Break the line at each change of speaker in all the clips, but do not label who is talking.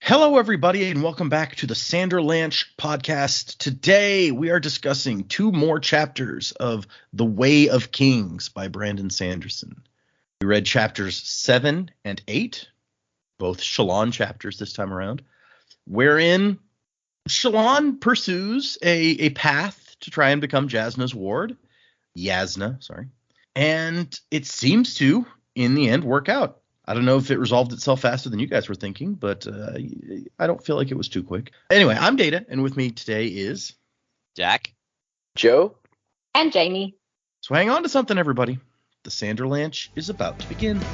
Hello, everybody, and welcome back to the Sanderlanche podcast. Today, we are discussing two more chapters of The Way of Kings by Brandon Sanderson. We read chapters 7 and 8, both Shallan chapters this time around, wherein Shallan pursues a path to try and become Yasna's ward. And it seems to, in the end, work out. I don't know if it resolved itself faster than you guys were thinking, but I don't feel like it was too quick. Anyway, I'm Data, and with me today is...
Jack.
Joe.
And Jamie.
So hang on to something, everybody. The Sanderlanche is about to begin.
Fear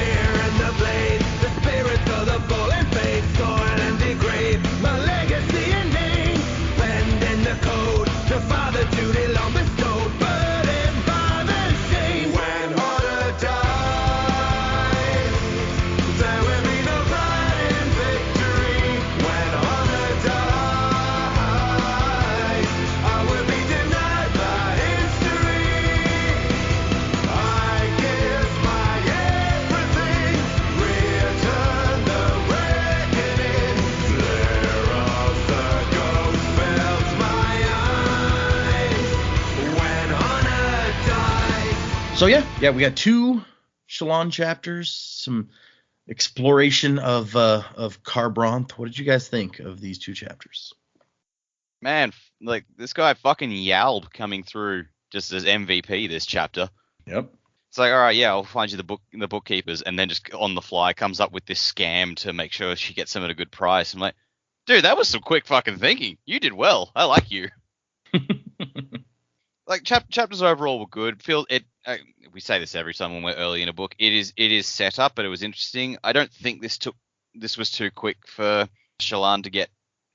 in the blade, the spirits of the fallen faith, soil and degrade, my legacy and name, penned in the code, the father duty long bestowed, burdened by the shame. When order dies, there will be no pride in victory. When honor dies, I will be denied by history. I give my everything, return the reckoning, flare of the ghost fills my eyes, when honor dies.
So yeah, we got two Shallan chapters, some exploration of Carbronth. What did you guys think of these two chapters?
Man, like this guy fucking Yalb coming through just as MVP this chapter.
Yep.
It's like, all right, yeah, I'll find you the bookkeepers, and then just on the fly comes up with this scam to make sure she gets them at a good price. I'm like, dude, that was some quick fucking thinking. You did well. I like you. Like chapters overall were good. We say this every time when we're early in a book. It is set up, but it was interesting. I don't think this was too quick for Shallan to get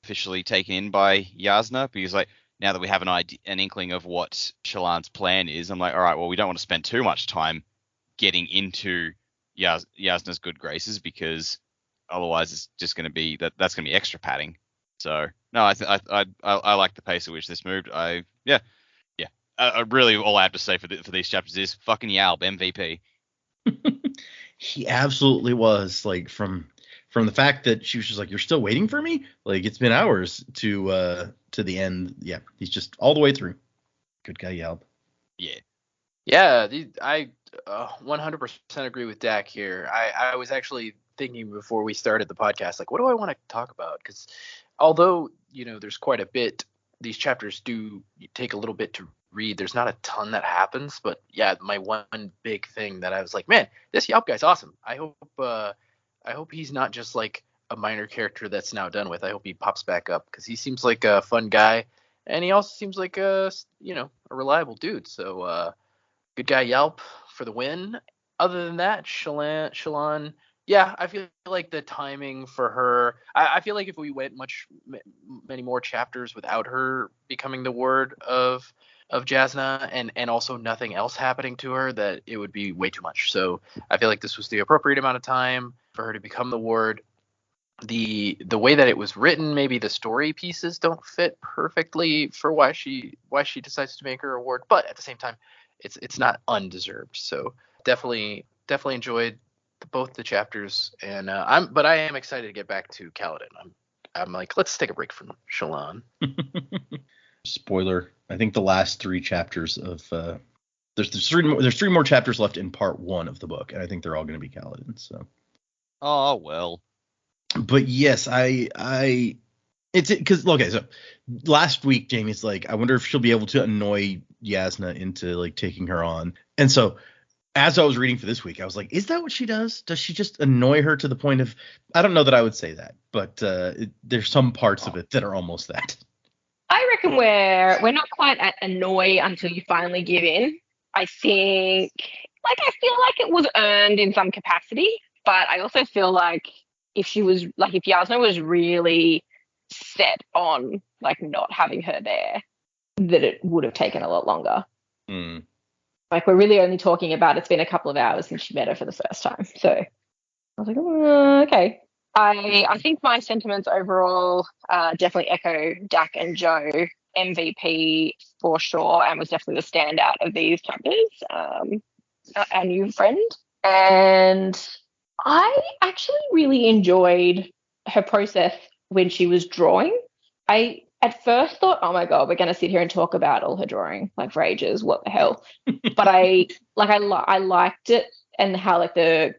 officially taken in by Yasna, because like now that we have an inkling of what Shallan's plan is, I'm like, all right, well, we don't want to spend too much time getting into Yasna's good graces, because otherwise it's just going to be that's going to be extra padding. So no, I like the pace at which this moved. Really, all I have to say for these chapters is fucking Yalb, MVP.
He absolutely was. Like from the fact that she was just like, "You're still waiting for me?" Like it's been hours to the end. Yeah, he's just all the way through. Good guy, Yalb.
Yeah.
Yeah, I 100% agree with Dak here. I was actually thinking before we started the podcast, like, what do I want to talk about? Because although, there's quite a bit, these chapters do take a little bit to read. There's not a ton that happens, but yeah, my one big thing that I was like, man, this Yelp guy's awesome. I hope he's not just like a minor character that's now done with. I hope he pops back up, because he seems like a fun guy, and he also seems like a reliable dude. So good guy Yelp for the win. Other than that, Shallan, yeah, I feel like the timing for her, I feel like if we went many more chapters without her becoming the ward of Jasna, and also nothing else happening to her, that it would be way too much. So I feel like this was the appropriate amount of time for her to become the ward. The way that it was written, maybe the story pieces don't fit perfectly for why she decides to make her a ward, but at the same time, it's not undeserved. So definitely enjoyed both the chapters, and I am excited to get back to Kaladin. I'm like, let's take a break from Shallan.
Spoiler, I think the last three chapters of there's three more chapters left in part 1 of the book, and I think they're all going to be Kaladin. So,
Oh well.
but yes, it's because okay, so last week Jamie's like, I wonder if she'll be able to annoy Yasna into like taking her on, and so as I was reading for this week, I was like, is that what she does? Does she just annoy her to the point of, I don't know that I would say that, but there's some parts of it that are almost that.
I reckon we're not quite at annoy until you finally give in. I think, I feel like it was earned in some capacity, but I also feel like if Yasna was really set on not having her there, that it would have taken a lot longer.
Mm.
We're really only talking about, it's been a couple of hours since she met her for the first time. So I was like, okay. I think my sentiments overall definitely echo Dak and Joe. MVP for sure, and was definitely the standout of these chapters. Our new friend. And I actually really enjoyed her process when she was drawing. I at first thought, oh my God, we're going to sit here and talk about all her drawing like for ages. What the hell? But I liked it, and how like the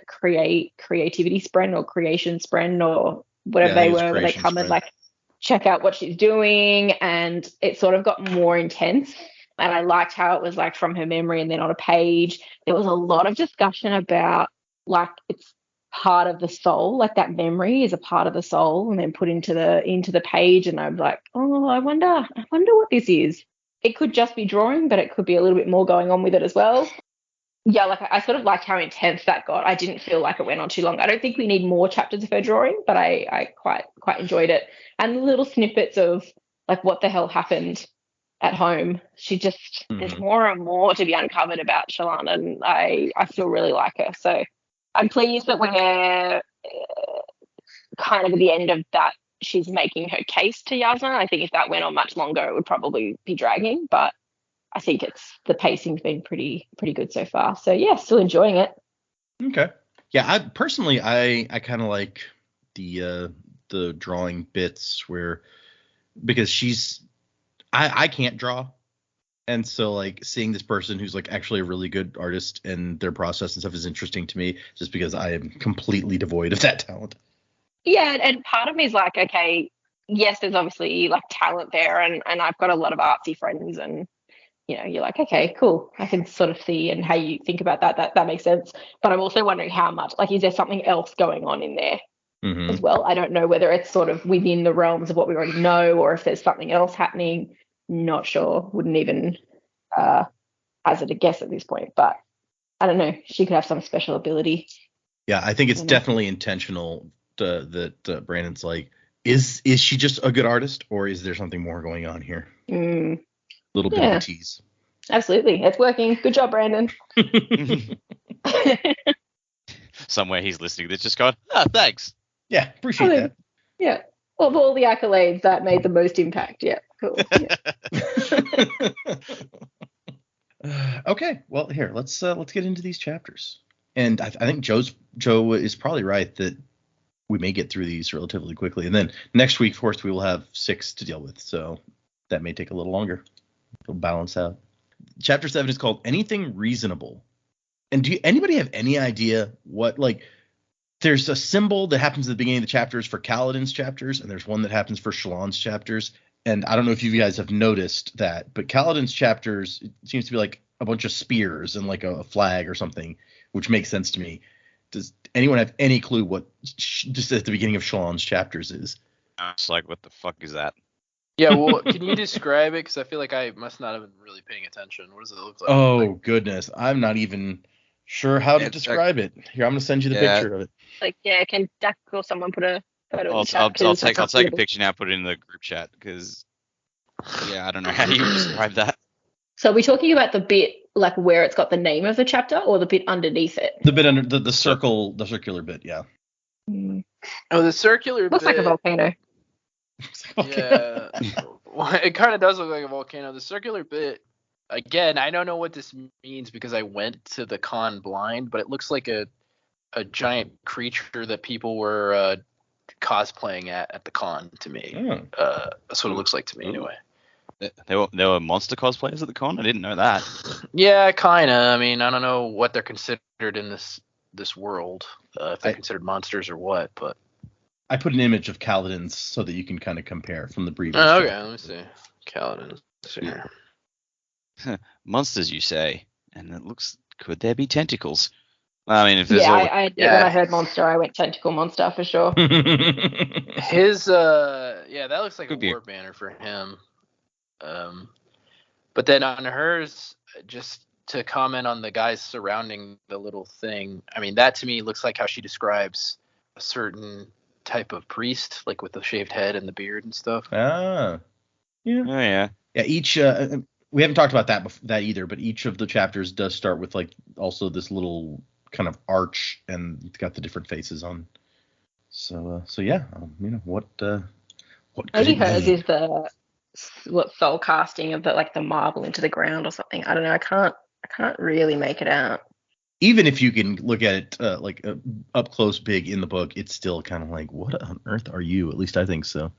creativity sprint or creation sprint or whatever
Yeah, I
they
think it was
were, where they
creation
come and
sprint.
like check out what she's doing, and it sort of got more intense. And I liked how it was like from her memory and then on a page. There was a lot of discussion about like it's part of the soul, like that memory is a part of the soul and then put into the page. And I'm like, oh, I wonder what this is. It could just be drawing, but it could be a little bit more going on with it as well. Yeah, like I sort of liked how intense that got. I didn't feel like it went on too long. I don't think we need more chapters of her drawing, but I quite enjoyed it. And the little snippets of like what the hell happened at home. There's more and more to be uncovered about Shallan, and I still really like her. So I'm pleased that we're kind of at the end of that. She's making her case to Yasna. I think if that went on much longer, it would probably be dragging, but I think the pacing's been pretty good so far. So yeah, still enjoying it.
Okay. Yeah, I personally I kind of like the drawing bits where, because I can't draw, and so like seeing this person who's like actually a really good artist and their process and stuff is interesting to me, just because I am completely devoid of that talent.
Yeah, and part of me is like, okay, yes, there's obviously like talent there, and I've got a lot of artsy friends, and you're like, okay, cool. I can sort of see and how you think about that. That makes sense. But I'm also wondering how much, like, is there something else going on in there as well? I don't know whether it's sort of within the realms of what we already know, or if there's something else happening. Not sure. Wouldn't even hazard a guess at this point. But I don't know. She could have some special ability.
Yeah, I think it's definitely intentional that Brandon's like, is she just a good artist, or is there something more going on here? Little bit of a tease.
Absolutely. It's working. Good job, Brandon.
Somewhere he's listening to this just going, thanks.
Yeah, appreciate that.
Yeah. Of all the accolades, that made the most impact. Yeah, cool. Yeah.
Okay, well, here, let's get into these chapters. And I think Joe is probably right that we may get through these relatively quickly. And then next week, of course, we will have 6 to deal with. So that may take a little longer. It'll balance out. Chapter 7 is called Anything Reasonable. And do anybody have any idea what, like, there's a symbol that happens at the beginning of the chapters for Kaladin's chapters, and there's one that happens for Shallan's chapters. And I don't know if you guys have noticed that, but Kaladin's chapters, it seems to be like a bunch of spears and like a flag or something, which makes sense to me. Does anyone have any clue what just at the beginning of Shallan's chapters is?
It's like, what the fuck is that?
Yeah, well, can you describe it? Because I feel like I must not have been really paying attention. What does it look like?
Oh, goodness. I'm not even sure how to describe it. Here, I'm going to send you the picture of it.
Like, yeah, can Duck or someone put a photo in the chat?
I'll take a picture now, put it in the group chat, because, yeah, I don't know how you describe that.
So are we talking about the bit, like, where it's got the name of the chapter, or the bit underneath it?
The bit under the circular bit, yeah.
Oh, the circular
Looks
bit.
like a volcano.
Yeah. Well, it kind of does look like a volcano. The circular bit, again, I don't know what this means because I went to the con blind, but it looks like a giant creature that people were cosplaying at the con to me. That's what it looks like to me anyway.
There were monster cosplayers at the con? I didn't know that.
Yeah, kind of. I mean, I don't know what they're considered in this world, if they're considered monsters or what, but...
I put an image of Kaladin's so that you can kind of compare from the previous.
Oh, okay, let me see. Kaladin's here.
Monsters, you say? And it looks... Could there be tentacles? I mean, if there's
when I heard monster, I went tentacle monster for sure.
His that looks like a war banner for him. But then on hers, just to comment on the guys surrounding the little thing, I mean, that to me looks like how she describes a certain type of priest, like with the shaved head and the beard and stuff.
Yeah.
Oh yeah.
Yeah. Each we haven't talked about that either, but each of the chapters does start with like also this little kind of arch, and it's got the different faces on. So yeah, what
maybe hers is the soul casting of the marble into the ground or something. I don't know. I can't really make it out.
even if you can look at it up close, big in the book, it's still kind of like, what on earth are you? At least I think so.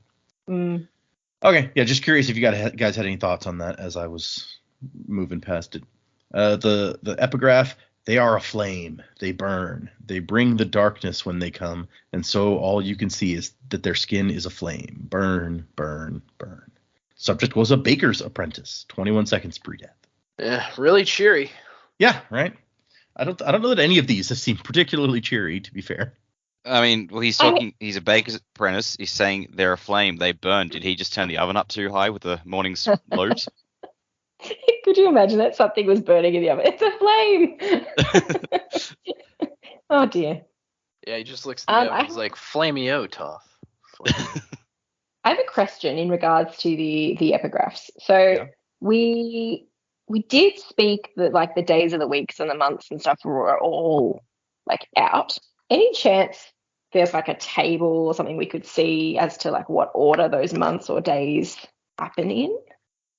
Mm.
Okay, yeah, just curious if you guys had any thoughts on that as I was moving past it. The epigraph, they are a flame, they burn, they bring the darkness when they come, and so all you can see is that their skin is a flame. Burn, burn, burn. Subject was a baker's apprentice, 21 seconds pre-death.
Yeah, really cheery.
Yeah, right. I don't know that any of these have seemed particularly cheery, to be fair.
I mean, well, he's a baker's apprentice. He's saying they're aflame, they burn. Did he just turn the oven up too high with the morning's loaves?
Could you imagine that something was burning in the oven? It's a flame. Oh dear.
Yeah, he just looks at the oven. He's like, flamey-o, tough.
I have a question in regards to the epigraphs. So we did speak that like the days of the weeks and the months and stuff were all like out. Any chance there's like a table or something we could see as to like what order those months or days happen in?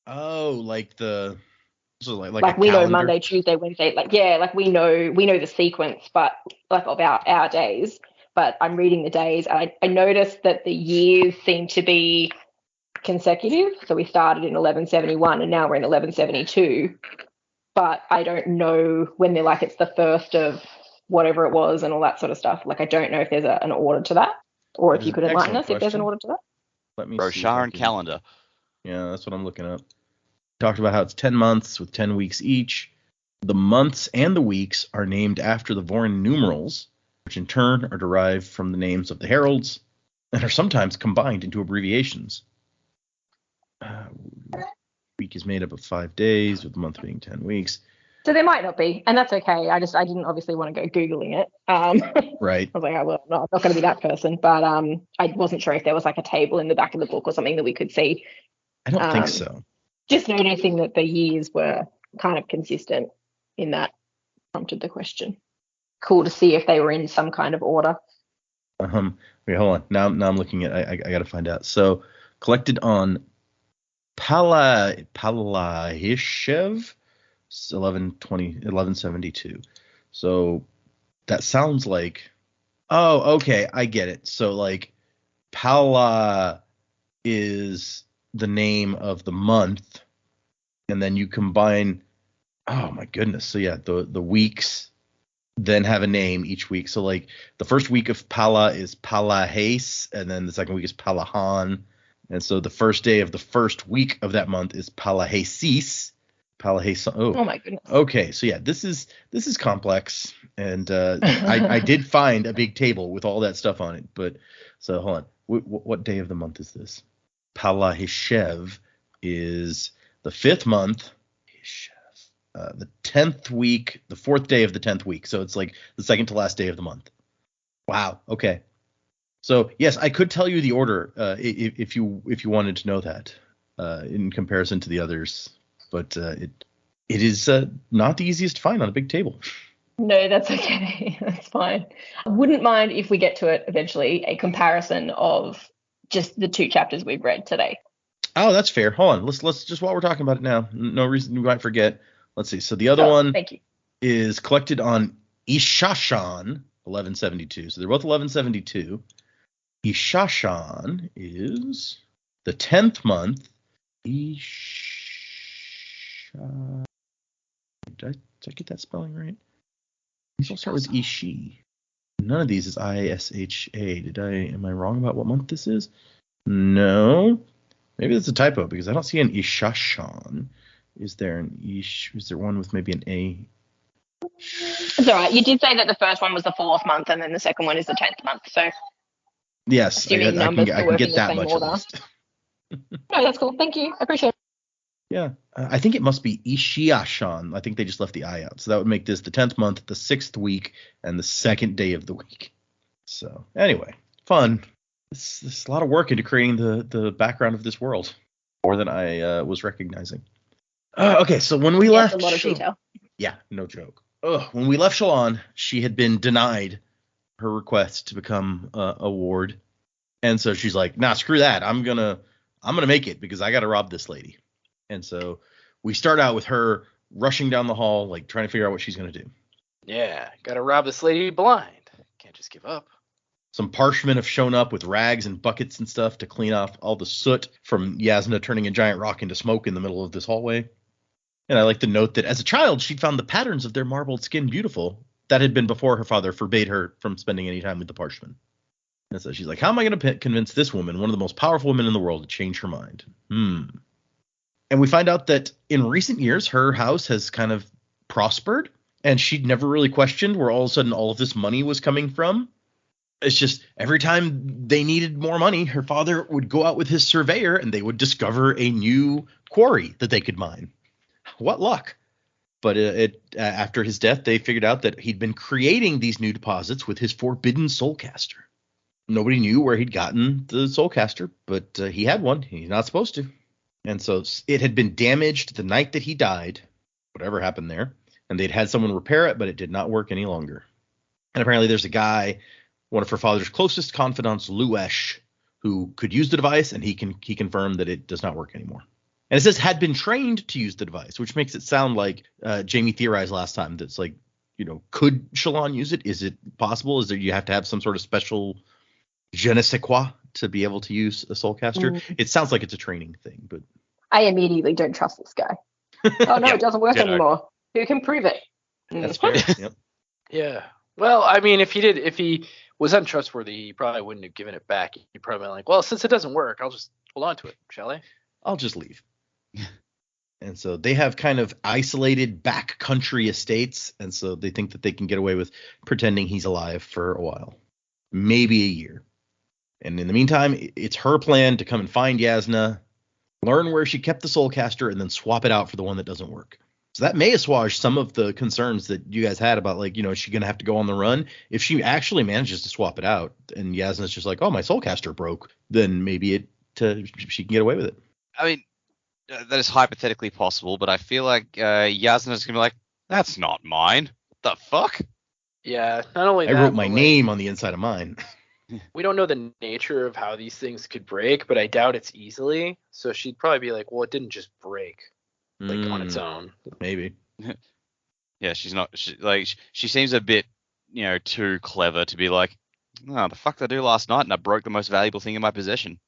Oh, like the
like we know Monday, Tuesday, Wednesday, like we know the sequence, but like about our days. But I'm reading the days, and I noticed that the years seem to be consecutive. So we started in 1171, and now we're in 1172. But I don't know when they're like it's the first of whatever it was and all that sort of stuff. Like I don't know if there's an order to that, or if you could enlighten us if there's an order to that.
Let me
Brochure and calendar.
Yeah, that's what I'm looking up. Talked about how it's 10 months with 10 weeks each. The months and the weeks are named after the Vorin numerals, which in turn are derived from the names of the heralds and are sometimes combined into abbreviations. Week is made up of 5 days, with the month being 10 weeks.
So there might not be, and that's okay. I didn't obviously want to go Googling it.
Right.
I was like, oh, well, no, I'm not going to be that person. But I wasn't sure if there was like a table in the back of the book or something that we could see.
I don't think so.
Just noticing that the years were kind of consistent in that prompted the question. Cool to see if they were in some kind of order.
Wait, hold on. Now I'm looking at. I got to find out. So collected on Palahishev, 1172. So that sounds like. Oh, okay, I get it. So like Pala is the name of the month, and then you combine. Oh my goodness. So yeah, the weeks then have a name each week. So like the first week of Pala is Palahase, and then the second week is Palahan. And so the first day of the first week of that month is Palahasis. Palahase.
Oh my goodness.
Okay, so yeah, this is complex, and I did find a big table with all that stuff on it. But so hold on, what day of the month is this? Palahishev is the 5th month. The 10th week, the 4th day of the 10th week. So it's like the second to last day of the month. Wow. Okay. So yes, I could tell you the order if you wanted to know that in comparison to the others, but it is not the easiest to find on a big table.
No, that's okay. That's fine. I wouldn't mind if we get to it eventually, a comparison of just the 2 chapters we've read today.
Oh, that's fair. Hold on. Let's just while we're talking about it now, no reason we might forget. Let's see. So the other one is collected on Ishashan, 1172. So they're both 1172. Ishashan is the 10th month. Did I get that spelling right? These all start with Ishi. None of these is Isha. Am I wrong about what month this is? No. Maybe that's a typo because I don't see an Ishashan. Is there one with maybe an A?
It's all right. You did say that the first one was the 4th month and then the second one is the 10th month. So
yes, I can get that much at least.
No, that's cool. Thank you. I appreciate it.
Yeah, I think it must be Ishiashan. I think they just left the I out. So that would make this the 10th month, the 6th week, and the 2nd day of the week. So anyway, fun. This is a lot of work into creating the background of this world. More than I was recognizing. Okay, so when we left,
a lot of detail.
Yeah, no joke. When we left Shallan, she had been denied her request to become a ward, and so she's like, "Nah, screw that. I'm gonna make it because I gotta rob this lady." And so we start out with her rushing down the hall, like trying to figure out what she's gonna do.
Yeah, gotta rob this lady blind. Can't just give up.
Some parshmen have shown up with rags and buckets and stuff to clean off all the soot from Yasna turning a giant rock into smoke in the middle of this hallway. And I like to note that as a child, she'd found the patterns of their marbled skin beautiful. That had been before her father forbade her from spending any time with the parshmen. And so she's like, how am I going to convince this woman, one of the most powerful women in the world, to change her mind? And we find out that in recent years, her house has kind of prospered, and she'd never really questioned where all of a sudden all of this money was coming from. It's just every time they needed more money, her father would go out with his surveyor and they would discover a new quarry that they could mine. What luck. But after his death, they figured out that he'd been creating these new deposits with his forbidden soulcaster. Nobody knew where he'd gotten the soulcaster, but he had one. He's not supposed to. And so it had been damaged the night that he died, whatever happened there. And they'd had someone repair it, but it did not work any longer. And apparently there's a guy, one of her father's closest confidants, Luesh, who could use the device, and he confirmed that it does not work anymore. And it says had been trained to use the device, which makes it sound like Jamie theorized last time. That's like, could Shallan use it? Is it possible? Is there you have to have some sort of special je ne sais quoi to be able to use a soulcaster? It sounds like it's a training thing, but
I immediately don't trust this guy. Oh no,
Yeah,
it doesn't work
yeah.
anymore. Who can prove it?
that's fair. Yep.
Yeah. Well, I mean, if he was untrustworthy, he probably wouldn't have given it back. He'd probably been like, well, since it doesn't work, I'll just hold on to it, shall I?
I'll just leave. And so they have kind of isolated backcountry estates, and so they think that they can get away with pretending he's alive for a while, maybe a year. And in the meantime, it's her plan to come and find Yasna, learn where she kept the soulcaster, and then swap it out for the one that doesn't work. So that may assuage some of the concerns that you guys had about, like, is she going to have to go on the run? If she actually manages to swap it out and Yasna's just like, oh, my soulcaster broke, then maybe she can get away with it.
I mean, that is hypothetically possible, but I feel like Yasna's gonna be like, that's not mine. What the fuck?
Yeah. Not only
I
that,
wrote my
but, like,
name on the inside of mine.
we don't know the nature of how these things could break, but I doubt it's easily. So she'd probably be like, well, it didn't just break on its own.
Maybe.
Yeah, she's not. She seems a bit, too clever to be like, oh, the fuck did I do last night? And I broke the most valuable thing in my possession.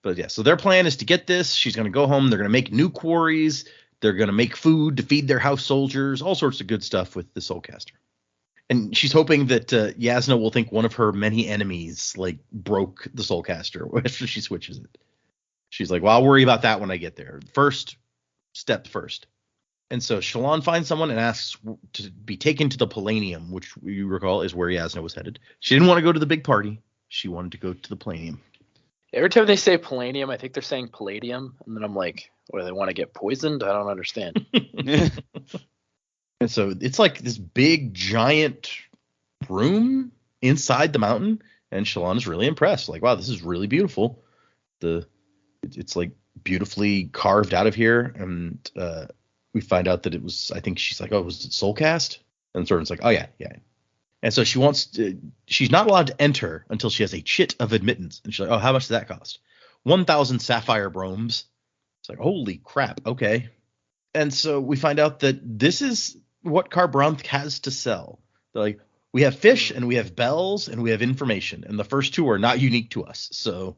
But yeah, so their plan is to get this. She's going to go home. They're going to make new quarries. They're going to make food to feed their house soldiers, all sorts of good stuff with the soulcaster. And she's hoping that Yasna will think one of her many enemies broke the soulcaster after she switches it. She's like, well, I'll worry about that when I get there. First. And so Shallan finds someone and asks to be taken to the Palladium, which you recall is where Yasna was headed. She didn't want to go to the big party. She wanted to go to the Palladium.
Every time they say palladium, I think they're saying palladium. And then I'm like, what, do they want to get poisoned? I don't understand.
And so it's like this big, giant room inside the mountain. And Shallan is really impressed. Like, wow, this is really beautiful. It's like beautifully carved out of here. And we find out that it was, I think she's like, oh, was it Soulcast? And Soren's like, oh, yeah. And so she's not allowed to enter until she has a chit of admittance. And she's like, oh, how much does that cost? 1,000 sapphire bromes. It's like, holy crap. Okay. And so we find out that this is what Kharbranth has to sell. They're like, we have fish and we have bells and we have information. And the first two are not unique to us. So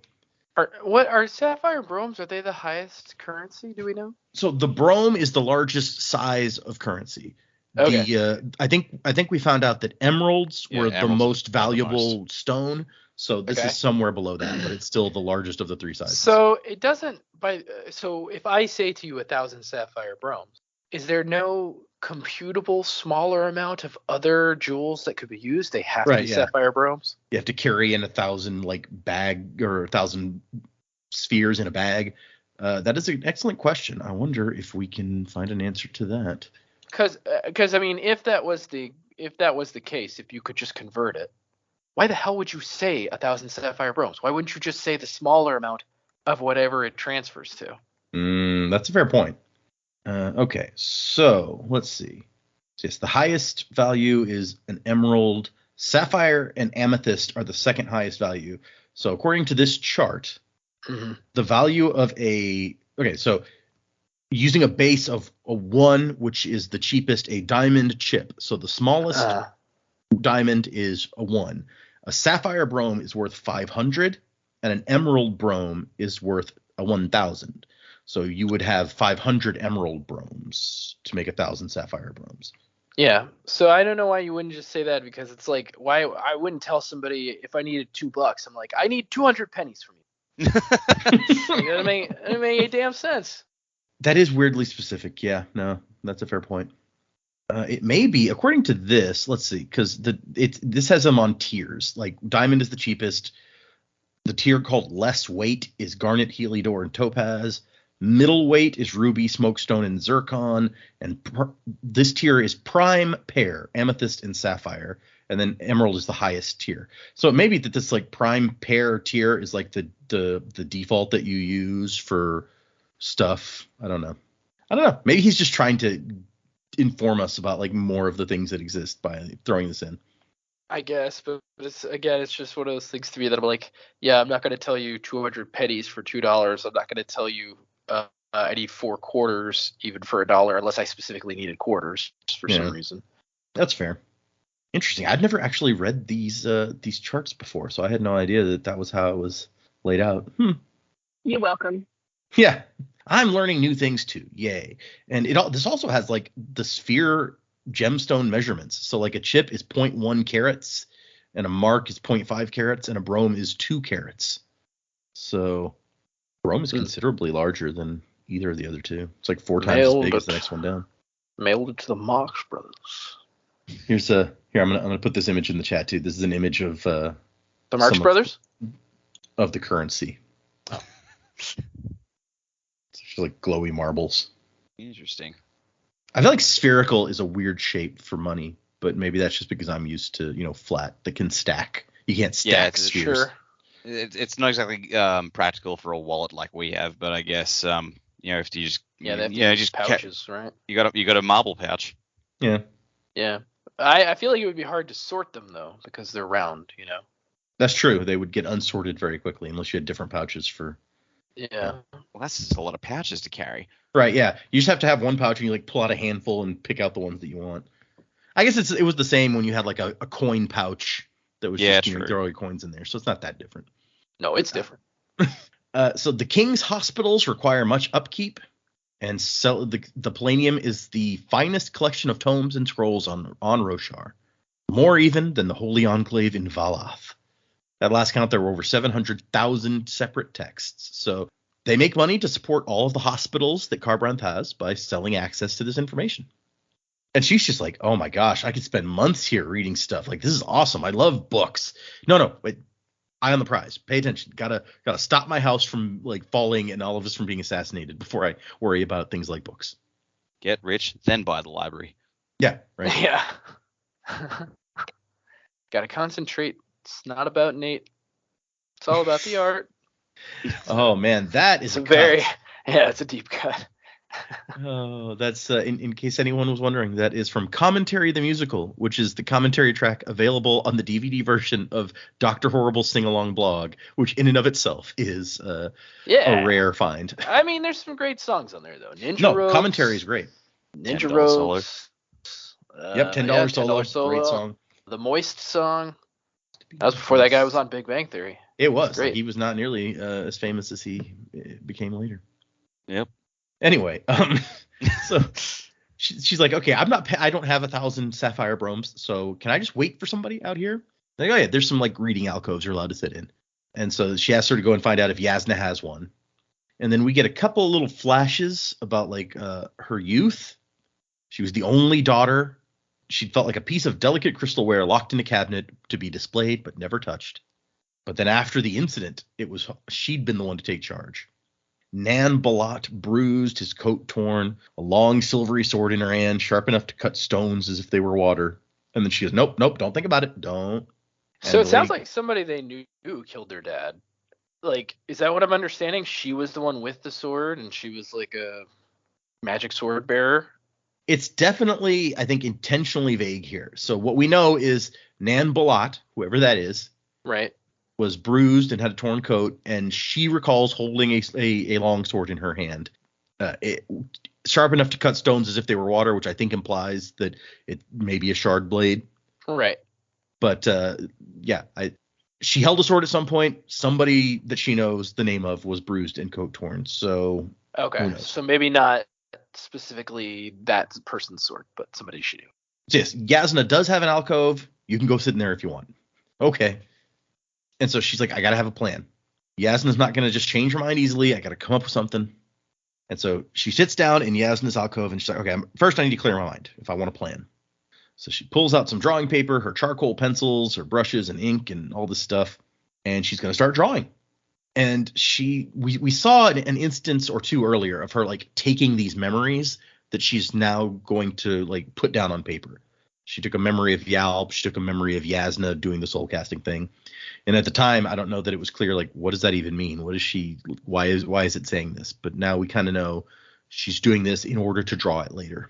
Are sapphire bromes? Are they the highest currency? Do we know?
So the brome is the largest size of currency.
Okay.
I think we found out that emeralds were the
emeralds
most
are the
valuable stone. So this
Okay.
is somewhere below that, but it's still the largest of the three sizes.
So it doesn't. So if I say to you 1,000 sapphire bromes, is there no computable smaller amount of other jewels that could be used? They have to
Right,
be
yeah.
sapphire bromes.
You have to carry in 1,000 bag or 1,000 spheres in a bag. That is an excellent question. I wonder if we can find an answer to that.
Because I mean, if that was the case, if you could just convert it, why the hell would you say 1,000 sapphire bromes? Why wouldn't you just say the smaller amount of whatever it transfers to?
That's a fair point. Okay, so let's see. So yes, the highest value is an emerald. Sapphire and amethyst are the second highest value. So according to this chart,
Mm-hmm.
the value of so using a base of a 1, which is the cheapest, a diamond chip. So the smallest diamond is a 1. A sapphire brome is worth 500, and an emerald brome is worth a 1,000. So you would have 500 emerald bromes to make 1,000 sapphire bromes.
Yeah. So I don't know why you wouldn't just say that, because it's like, why I wouldn't tell somebody if I needed $2. I'm like, I need 200 pennies from you. It make any damn sense.
That is weirdly specific. Yeah, no, that's a fair point. It may be, according to this, let's see, because this has them on tiers. Like diamond is the cheapest. The tier called less weight is garnet, heliodor, and topaz. Middle weight is ruby, smokestone, and zircon. And this tier is prime pear, amethyst, and sapphire. And then emerald is the highest tier. So it may be that this like prime pear tier is like the default that you use for stuff. I don't know. Maybe he's just trying to inform us about like more of the things that exist by throwing this in.
I guess, but it's just one of those things to me that I'm like, yeah, I'm not going to tell you 200 pennies for $2. I'm not going to tell you I need 4 quarters even for $1 unless I specifically needed quarters for some reason.
That's fair. Interesting. I'd never actually read these charts before, so I had no idea that was how it was laid out.
You're welcome.
Yeah, I'm learning new things too. Yay! And this also has like the sphere gemstone measurements. So like a chip is 0.1 carats, and a mark is 0.5 carats, and a brome is 2 carats. So brome is considerably larger than either of the other two. It's like 4 times as big as the next one down.
Mailed it to the Marx Brothers.
Here I'm gonna put this image in the chat too. This is an image of
the Marx Brothers
of the currency.
Oh.
It's like glowy marbles.
Interesting.
I feel like spherical is a weird shape for money, but maybe that's just because I'm used to flat that can stack. You can't stack spheres.
Sure.
It's not exactly practical for a wallet like we have, but I guess if you just just
pouches, right?
You got a marble pouch.
Yeah.
Yeah. I feel like it would be hard to sort them though because they're round,
That's true. They would get unsorted very quickly unless you had different pouches for.
Yeah.
Well, that's just a lot of pouches to carry.
Right. Yeah. You just have to have one pouch and you like pull out a handful and pick out the ones that you want. I guess it was the same when you had like a coin pouch that was just throw your coins in there. So it's not that different.
No, it's different.
So the king's hospitals require much upkeep, and so the Palladium is the finest collection of tomes and scrolls on Roshar, more even than the Holy Enclave in Valath. At last count, there were over 700,000 separate texts. So they make money to support all of the hospitals that Kharbranth has by selling access to this information. And she's just like, oh my gosh, I could spend months here reading stuff. Like, this is awesome. I love books. No, wait. Eye on the prize. Pay attention. Gotta stop my house from like falling and all of us from being assassinated before I worry about things like books.
Get rich, then buy the library.
Yeah, right.
Yeah. Gotta concentrate. It's not about Nate. It's all about the art.
Oh man, that is
it's a deep cut.
Oh, that's in case anyone was wondering, that is from Commentary the Musical, which is the commentary track available on the DVD version of Dr. Horrible's Sing-Along blog, which in and of itself is a rare find.
I mean, there's some great songs on there, though. Rogues,
commentary is great.
Ninja Rogues.
Yep, $10 solo. Great song.
The Moist song. That was before that guy was on Big Bang Theory.
It was. Like, he was not nearly as famous as he became later.
Yep.
Anyway, so she's like, okay, I don't have 1,000 sapphire bromes, so can I just wait for somebody out here? Like, oh yeah, there's some like reading alcoves you're allowed to sit in. And so she asks her to go and find out if Yasna has one. And then we get a couple of little flashes about like her youth. She was the only daughter. She felt like a piece of delicate crystalware locked in a cabinet to be displayed but never touched. But then after the incident, she'd been the one to take charge. Nan Balat, bruised, his coat torn, a long silvery sword in her hand, sharp enough to cut stones as if they were water. And then she goes, nope, don't think about it, don't.
So it sounds like somebody they knew killed their dad. Like, is that what I'm understanding? She was the one with the sword, and she was like a magic sword bearer?
It's definitely, I think, intentionally vague here. So what we know is Nan Balat, whoever that is,
right,
was bruised and had a torn coat, and she recalls holding a long sword in her hand. Sharp enough to cut stones as if they were water, which I think implies that it may be a shard blade.
Right.
But she held a sword at some point. Somebody that she knows the name of was bruised and coat torn. So who
Okay.
knows?
So maybe not specifically that person's sword, but somebody she knew.
So yes, Yasna does have an alcove. You can go sit in there if you want. Okay. And so she's like, I got to have a plan. Yasna's not going to just change her mind easily. I got to come up with something. And so she sits down in Yasna's alcove and she's like, okay, first I need to clear my mind if I want to plan. So she pulls out some drawing paper, her charcoal pencils, her brushes and ink and all this stuff. And she's going to start drawing. And we saw an instance or two earlier of her like taking these memories that she's now going to like put down on paper. She took a memory of Yalb. She took a memory of Yasna doing the soul casting thing. And at the time, I don't know that it was clear, like, what does that even mean? What is she, why is it saying this? But now we kind of know she's doing this in order to draw it later.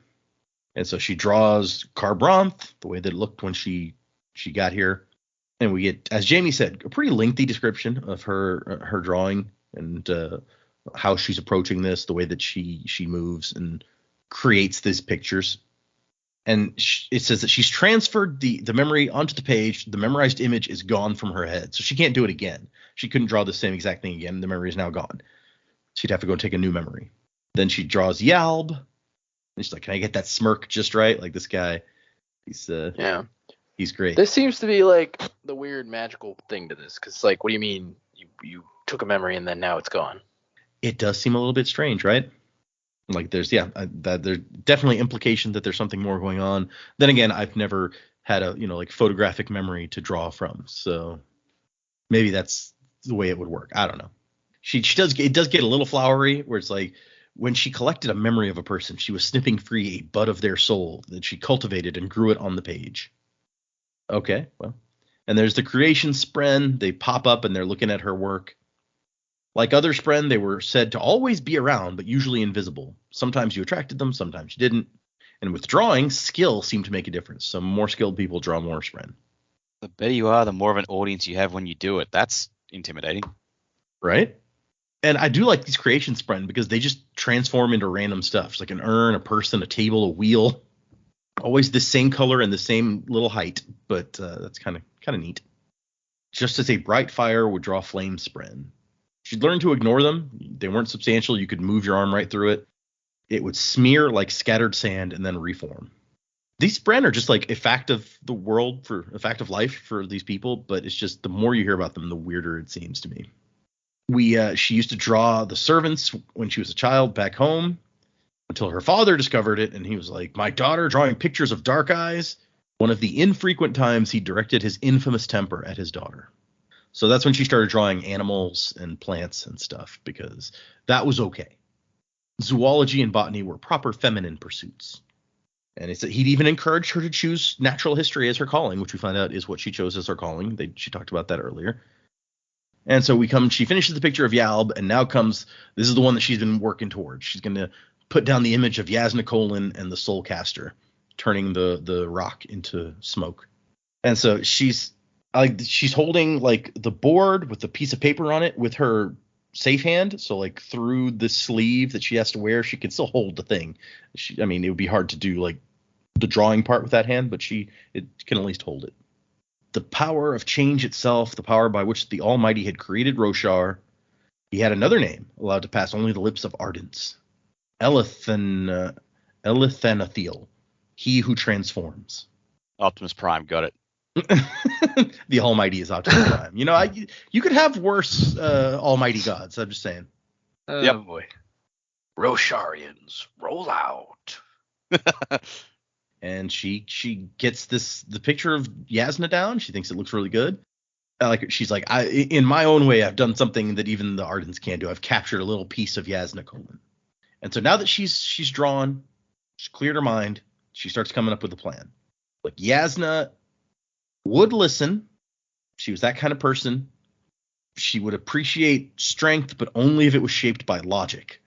And so she draws Carbranth the way that it looked when she got here. And we get, as Jamie said, a pretty lengthy description of her drawing and how she's approaching this, the way that she moves and creates these pictures. And it says that she's transferred the memory onto the page. The memorized image is gone from her head. So she can't do it again. She couldn't draw the same exact thing again. The memory is now gone. She'd have to go take a new memory. Then she draws Yalb. And she's like, can I get that smirk just right? Like this guy, he's great.
This seems to be like the weird magical thing to this. Because like, what do you mean you took a memory and then now it's gone?
It does seem a little bit strange, right? Like there's there's definitely implication that there's something more going on. Then again, I've never had a like photographic memory to draw from, so maybe that's the way it would work. I don't know. It does get a little flowery where it's like when she collected a memory of a person, she was snipping free a bud of their soul that she cultivated and grew it on the page. Okay, well, and there's the creation spren. They pop up and they're looking at her work. Like other spren, they were said to always be around, but usually invisible. Sometimes you attracted them, sometimes you didn't. And with drawing, skill seemed to make a difference. So more skilled people draw more spren.
The better you are, the more of an audience you have when you do it. That's intimidating.
Right? And I do like these creation spren because they just transform into random stuff. It's like an urn, a person, a table, a wheel. Always the same color and the same little height, but that's kind of neat. Just as a bright fire would draw flame spren. She'd learned to ignore them. They weren't substantial. You could move your arm right through it. It would smear like scattered sand and then reform. These spren are just like a fact of the world, for a fact of life for these people, but it's just the more you hear about them, the weirder it seems to me. She used to draw the servants when she was a child back home until her father discovered it, and he was like, my daughter drawing pictures of dark eyes. One of the infrequent times he directed his infamous temper at his daughter. So that's when she started drawing animals and plants and stuff, because that was okay. Zoology and botany were proper feminine pursuits. And he'd even encouraged her to choose natural history as her calling, which we find out is what she chose as her calling. She talked about that earlier. And so she finishes the picture of Yalb, and now this is the one that she's been working towards. She's going to put down the image of Yasna Kholin and the soul caster, turning the rock into smoke. And so she's holding like the board with the piece of paper on it with her safe hand. So like through the sleeve that she has to wear, she can still hold the thing. It would be hard to do like the drawing part with that hand, but it can at least hold it. The power of change itself, the power by which the Almighty had created Roshar. He had another name allowed to pass only the lips of ardents. Elithanathiel, he who transforms.
Optimus Prime, got it.
The Almighty is Optimus Prime. You could have worse almighty gods. I'm just saying.
Oh,
yep.
Boy. Rosharians, roll out.
And she gets the picture of Yasna down. She thinks it looks really good. She's like, in my own way, I've done something that even the Ardents can't do. I've captured a little piece of Yasna Kholin. And so now that she's drawn, she's cleared her mind, she starts coming up with a plan. Like Yasna would listen. She was that kind of person. She would appreciate strength, but only if it was shaped by logic.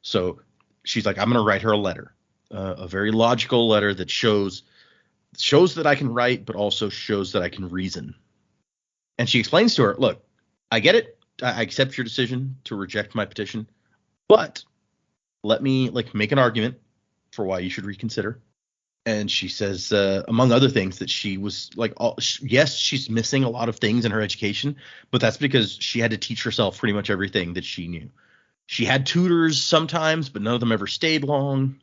So she's like, I'm going to write her a letter, a very logical letter that shows that I can write, but also shows that I can reason. And she explains to her, look, I get it. I accept your decision to reject my petition, but let me make an argument for why you should reconsider. And she says, among other things, that she was yes, she's missing a lot of things in her education, but that's because she had to teach herself pretty much everything that she knew. She had tutors sometimes, but none of them ever stayed long.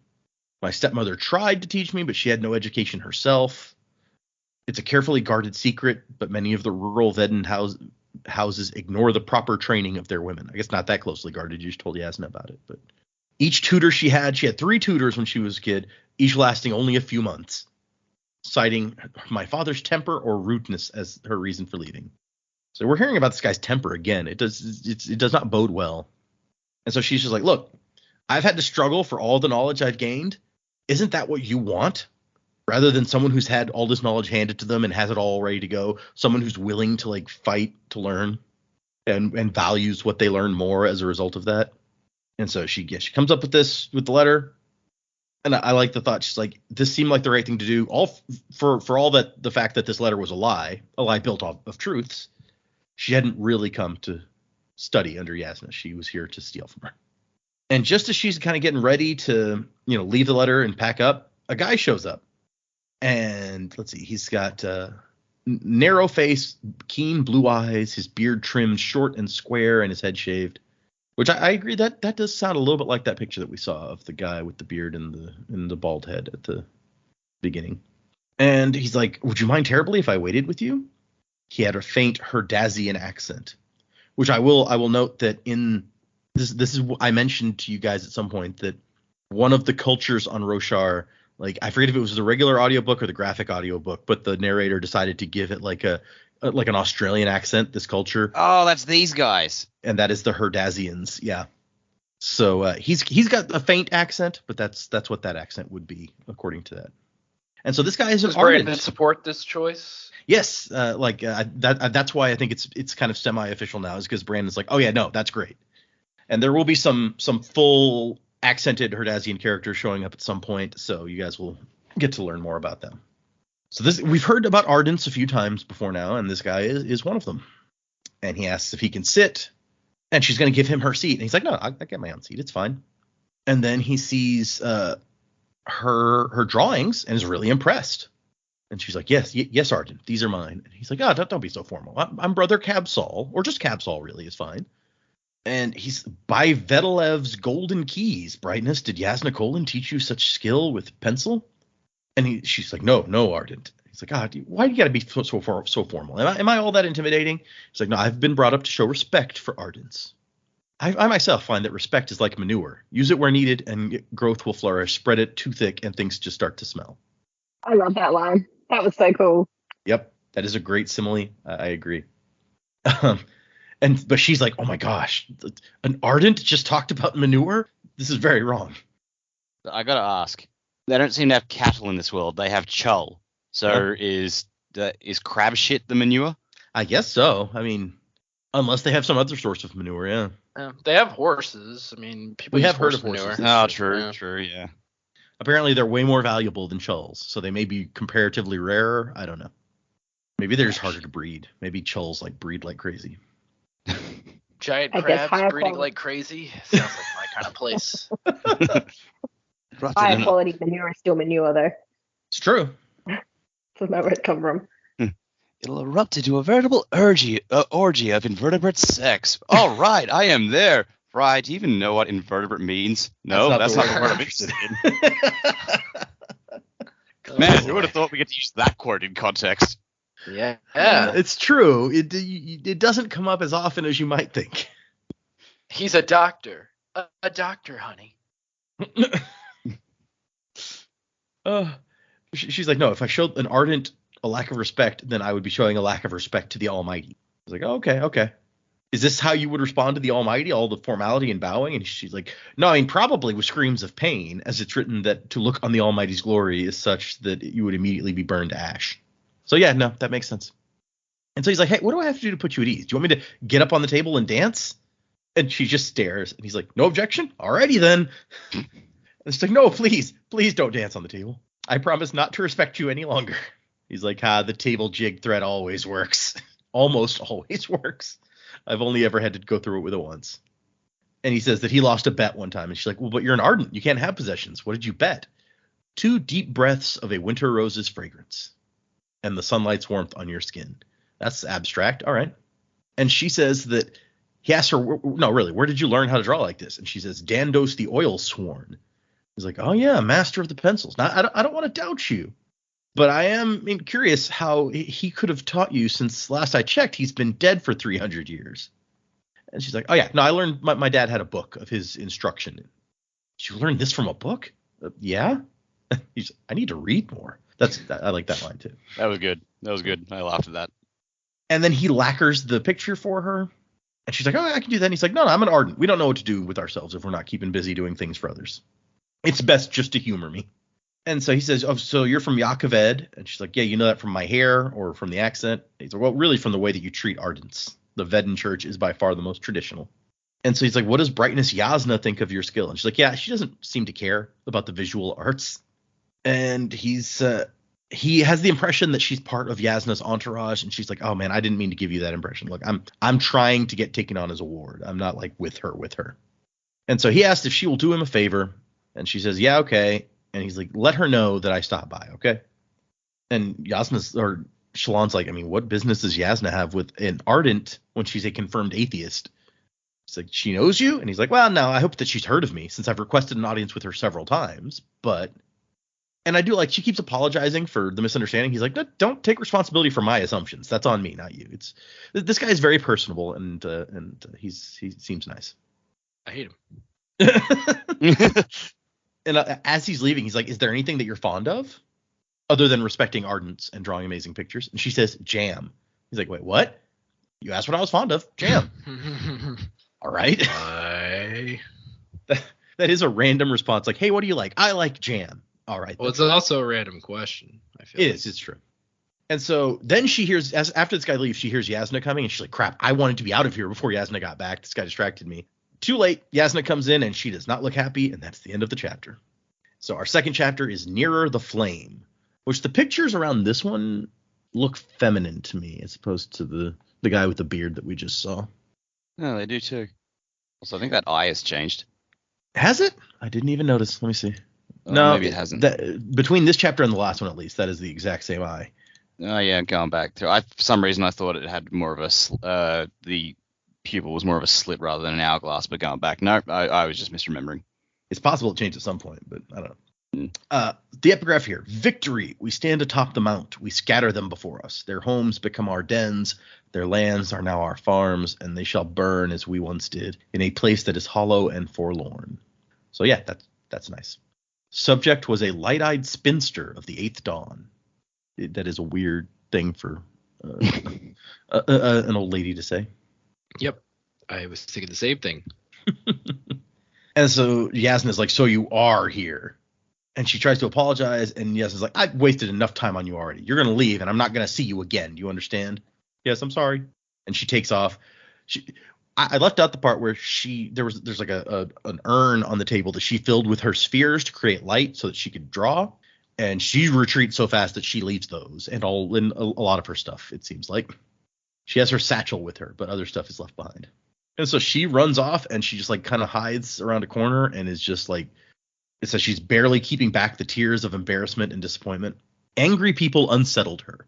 My stepmother tried to teach me, but she had no education herself. It's a carefully guarded secret, but many of the rural Veden houses ignore the proper training of their women. I guess not that closely guarded. You just told Yasna about it. But each tutor she had 3 tutors when she was a kid, each lasting only a few months, citing my father's temper or rudeness as her reason for leaving. So we're hearing about this guy's temper again. It does not bode well. And so she's just like, look, I've had to struggle for all the knowledge I've gained. Isn't that what you want? Rather than someone who's had all this knowledge handed to them and has it all ready to go, someone who's willing to fight to learn and values what they learn more as a result of that. And so she comes up with the letter. And I like the thought. She's like, this seemed like the right thing to do. For all that the fact that this letter was a lie built off of truths. She hadn't really come to study under Yasna. She was here to steal from her. And just as she's kind of getting ready to, leave the letter and pack up, a guy shows up. And let's see, he's got narrow face, keen blue eyes, his beard trimmed short and square, and his head shaved. Which I agree that does sound a little bit like that picture that we saw of the guy with the beard and the bald head at the beginning. And he's like, would you mind terribly if I waited with you? He had a faint Herdazian accent, which I will note that in this is I mentioned to you guys at some point that one of the cultures on Roshar, I forget if it was the regular audiobook or the graphic audiobook, but the narrator decided to give it like an Australian accent, this culture.
Oh, that's these guys.
And that is the Herdazians, yeah. So he's got a faint accent, but that's what that accent would be according to that. And so this guy is an ardent.
Does Brandon support this choice?
Yes, that's why I think it's kind of semi-official now, is because Brandon's like, oh yeah, no, that's great. And there will be some full accented Herdazian characters showing up at some point, so you guys will get to learn more about them. So we've heard about Ardents a few times before now, and this guy is one of them. And he asks if he can sit, and she's going to give him her seat. And he's like, no, I get my own seat. It's fine. And then he sees her drawings and is really impressed. And she's like, yes, Ardent, these are mine. And he's like, oh, don't be so formal. I'm Brother Cabsal, or just Cabsal really is fine. And he's by Vedalev's golden keys. Brightness, did Yasna Kholin teach you such skill with pencil? And she's like, no, Ardent. He's like, God, why do you got to be so formal? Am I all that intimidating? He's like, no, I've been brought up to show respect for Ardents. I myself find that respect is like manure. Use it where needed and growth will flourish. Spread it too thick and things just start to smell.
I love that line. That was so cool.
Yep, that is a great simile. I agree. But she's like, oh my gosh, an Ardent just talked about manure? This is very wrong.
I gotta ask. They don't seem to have cattle in this world. They have chull. So is crab shit the manure?
I guess so. I mean, unless they have some other source of manure, yeah.
They have horses. I mean, people
we
use
have heard of
manure.
horses.
Oh, true, yeah.
Apparently, they're way more valuable than chulls, so they may be comparatively rarer. I don't know. Maybe they're just harder to breed. Maybe chulls breed like crazy.
Giant
I guess
crabs
higher
breeding
quality.
like crazy. Sounds like my kind of place.
High quality manure is still manure, though.
It's true.
Doesn't matter where it come from.
It'll erupt into a veritable orgy of invertebrate sex. All right, I am there. Right, do you even know what invertebrate means? No, that's not the word I'm interested in. Man, who would have thought we get to use that word in context?
Yeah.
It's true. It doesn't come up as often as you might think.
He's a doctor. A doctor, honey.
She's like, no, if I showed an Ardent a lack of respect, then I would be showing a lack of respect to the Almighty. I was like, oh, okay. Is this how you would respond to the Almighty, all the formality and bowing? And she's like, no, I mean, probably with screams of pain, as it's written that to look on the Almighty's glory is such that you would immediately be burned to ash. So yeah, no, that makes sense. And so he's like, hey, what do I have to do to put you at ease? Do you want me to get up on the table and dance? And she just stares. And he's like, no objection? Alrighty then. And it's like, no, please don't dance on the table. I promise not to respect you any longer. He's like, the table jig threat always works. Almost always works. I've only ever had to go through it with it once. And he says that he lost a bet one time. And she's like, well, but you're an ardent. You can't have possessions. What did you bet? 2 deep breaths of a winter rose's fragrance and the sunlight's warmth on your skin. That's abstract. All right. And she says that he asks her, no, really, where did you learn how to draw like this? And she says, Dandos the oil sworn. He's like, oh, yeah, master of the pencils. Now, I don't want to doubt you, but I am curious how he could have taught you since last I checked, he's been dead for 300 years. And she's like, oh, yeah, no, I learned my dad had a book of his instruction. Did you learn this from a book? Yeah. He's like, I need to read more. I like that line, too.
That was good. I laughed at that.
And then he lacquers the picture for her. And she's like, oh, I can do that. And he's like, no, I'm an ardent. We don't know what to do with ourselves if we're not keeping busy doing things for others. It's best just to humor me. And so he says, oh, so you're from Yakaved? And she's like, yeah, you know that from my hair or from the accent? And he's like, well, really from the way that you treat ardents. The Veden church is by far the most traditional. And so he's like, what does Brightness Yasna think of your skill? And she's like, yeah, she doesn't seem to care about the visual arts. And he has the impression that she's part of Yasna's entourage. And she's like, oh, man, I didn't mean to give you that impression. Look, I'm trying to get taken on as a ward. I'm not like with her. And so he asked if she will do him a favor. And she says, yeah, okay. And he's like, let her know that I stopped by, okay? And Shallan's like, I mean, what business does Yasna have with an ardent when she's a confirmed atheist? It's like, she knows you? And he's like, well, no, I hope that she's heard of me since I've requested an audience with her several times. And I do like, she keeps apologizing for the misunderstanding. He's like, no, don't take responsibility for my assumptions. That's on me, not you. This guy is very personable and he seems nice.
I hate him.
And as he's leaving, he's like, is there anything that you're fond of other than respecting ardents and drawing amazing pictures? And she says, jam. He's like, wait, what? You asked what I was fond of. Jam. All right. That is a random response. Like, hey, what do you like? I like jam. All right.
Well, it's also a random question. I feel
it is. It's true. And so then she hears, after this guy leaves, she hears Yasna coming, and she's like, crap, I wanted to be out of here before Yasna got back. This guy distracted me. Too late. Yasna comes in, and she does not look happy, and that's the end of the chapter. So our second chapter is Nearer the Flame, which the pictures around this one look feminine to me, as opposed to the guy with the beard that we just saw.
No, they do too. Also, I think that eye has changed.
Has it? I didn't even notice. Let me see.
No, maybe it hasn't.
Between this chapter and the last one, at least, that is the exact same eye.
Oh, yeah, going back through. For some reason, I thought it had more of a the pupil was more of a slit rather than an hourglass, but going back, no, I was just misremembering.
It's possible it changed at some point, but I don't know. The epigraph here: victory. We stand atop the mount. We scatter them before us. Their homes become our dens. Their lands are now our farms, and they shall burn as we once did in a place that is hollow and forlorn. So yeah, that's nice. Subject was a light-eyed spinster of the eighth dawn. That is a weird thing for an old lady to say.
Yep. I was thinking the same thing.
And so Yasna's like, so you are here. And she tries to apologize, and Yasna's like, I've wasted enough time on you already. You're going to leave, and I'm not going to see you again. Do you understand? Yes, I'm sorry. And she takes off. I left out the part where there's like an urn on the table that she filled with her spheres to create light so that she could draw. And she retreats so fast that she leaves those and a lot of her stuff, it seems like. She has her satchel with her, but other stuff is left behind. And so she runs off, and she just like kind of hides around a corner and is just like, it says she's barely keeping back the tears of embarrassment and disappointment. Angry people unsettled her.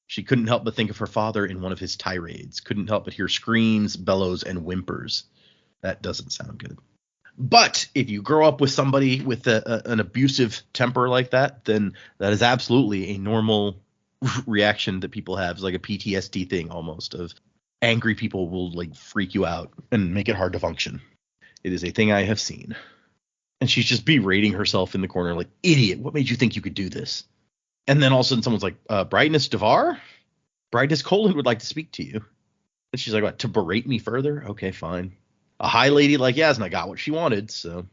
She couldn't help but think of her father in one of his tirades, couldn't help but hear screams, bellows, and whimpers. That doesn't sound good. But if you grow up with somebody with an abusive temper like that, then that is absolutely a normal reaction that people have. It's like a PTSD thing almost, of angry people will like freak you out and make it hard to function. It is a thing I have seen. And she's just berating herself in the corner like, idiot, what made you think you could do this? And then all of a sudden someone's like, Brightness Devar? Brightness Colin would like to speak to you. And she's like, what, to berate me further? Okay, fine. A high lady like Yasna got what she wanted, so